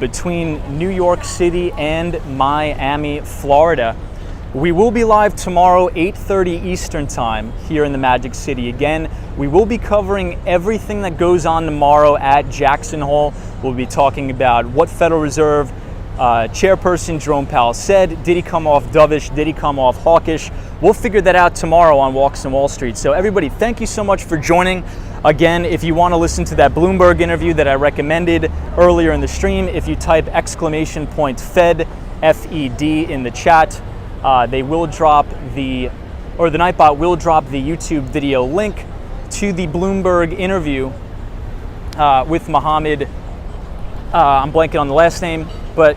between New York City and Miami, Florida. We will be live tomorrow, 8:30 Eastern Time, here in the Magic City. Again, we will be covering everything that goes on tomorrow at Jackson Hole. We'll be talking about what Federal Reserve Chairperson Jerome Powell said. Did he come off dovish? Did he come off hawkish? We'll figure that out tomorrow on Walks on Wall Street. So everybody, thank you so much for joining. Again, if you want to listen to that Bloomberg interview that I recommended earlier in the stream, if you type !FED, F-E-D in the chat, they will drop the Nightbot will drop the YouTube video link to the Bloomberg interview with Mohammed. I'm blanking on the last name, but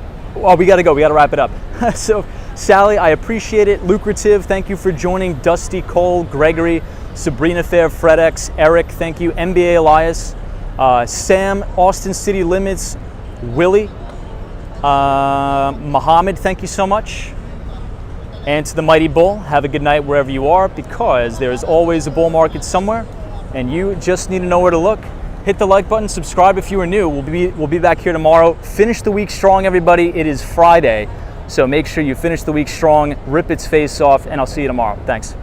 we got to go. We got to wrap it up. So, Sally, I appreciate it. Lucrative, thank you for joining. Dusty, Cole, Gregory, Sabrina Fair, FredX, Eric, thank you. NBA Elias, Sam, Austin City Limits, Willie, Mohammed, thank you so much. And to the mighty bull, have a good night wherever you are, because there is always a bull market somewhere, and you just need to know where to look. Hit the like button, subscribe if you are new. We'll be back here tomorrow. Finish the week strong, everybody. It is Friday, so make sure you finish the week strong, rip its face off, and I'll see you tomorrow. Thanks.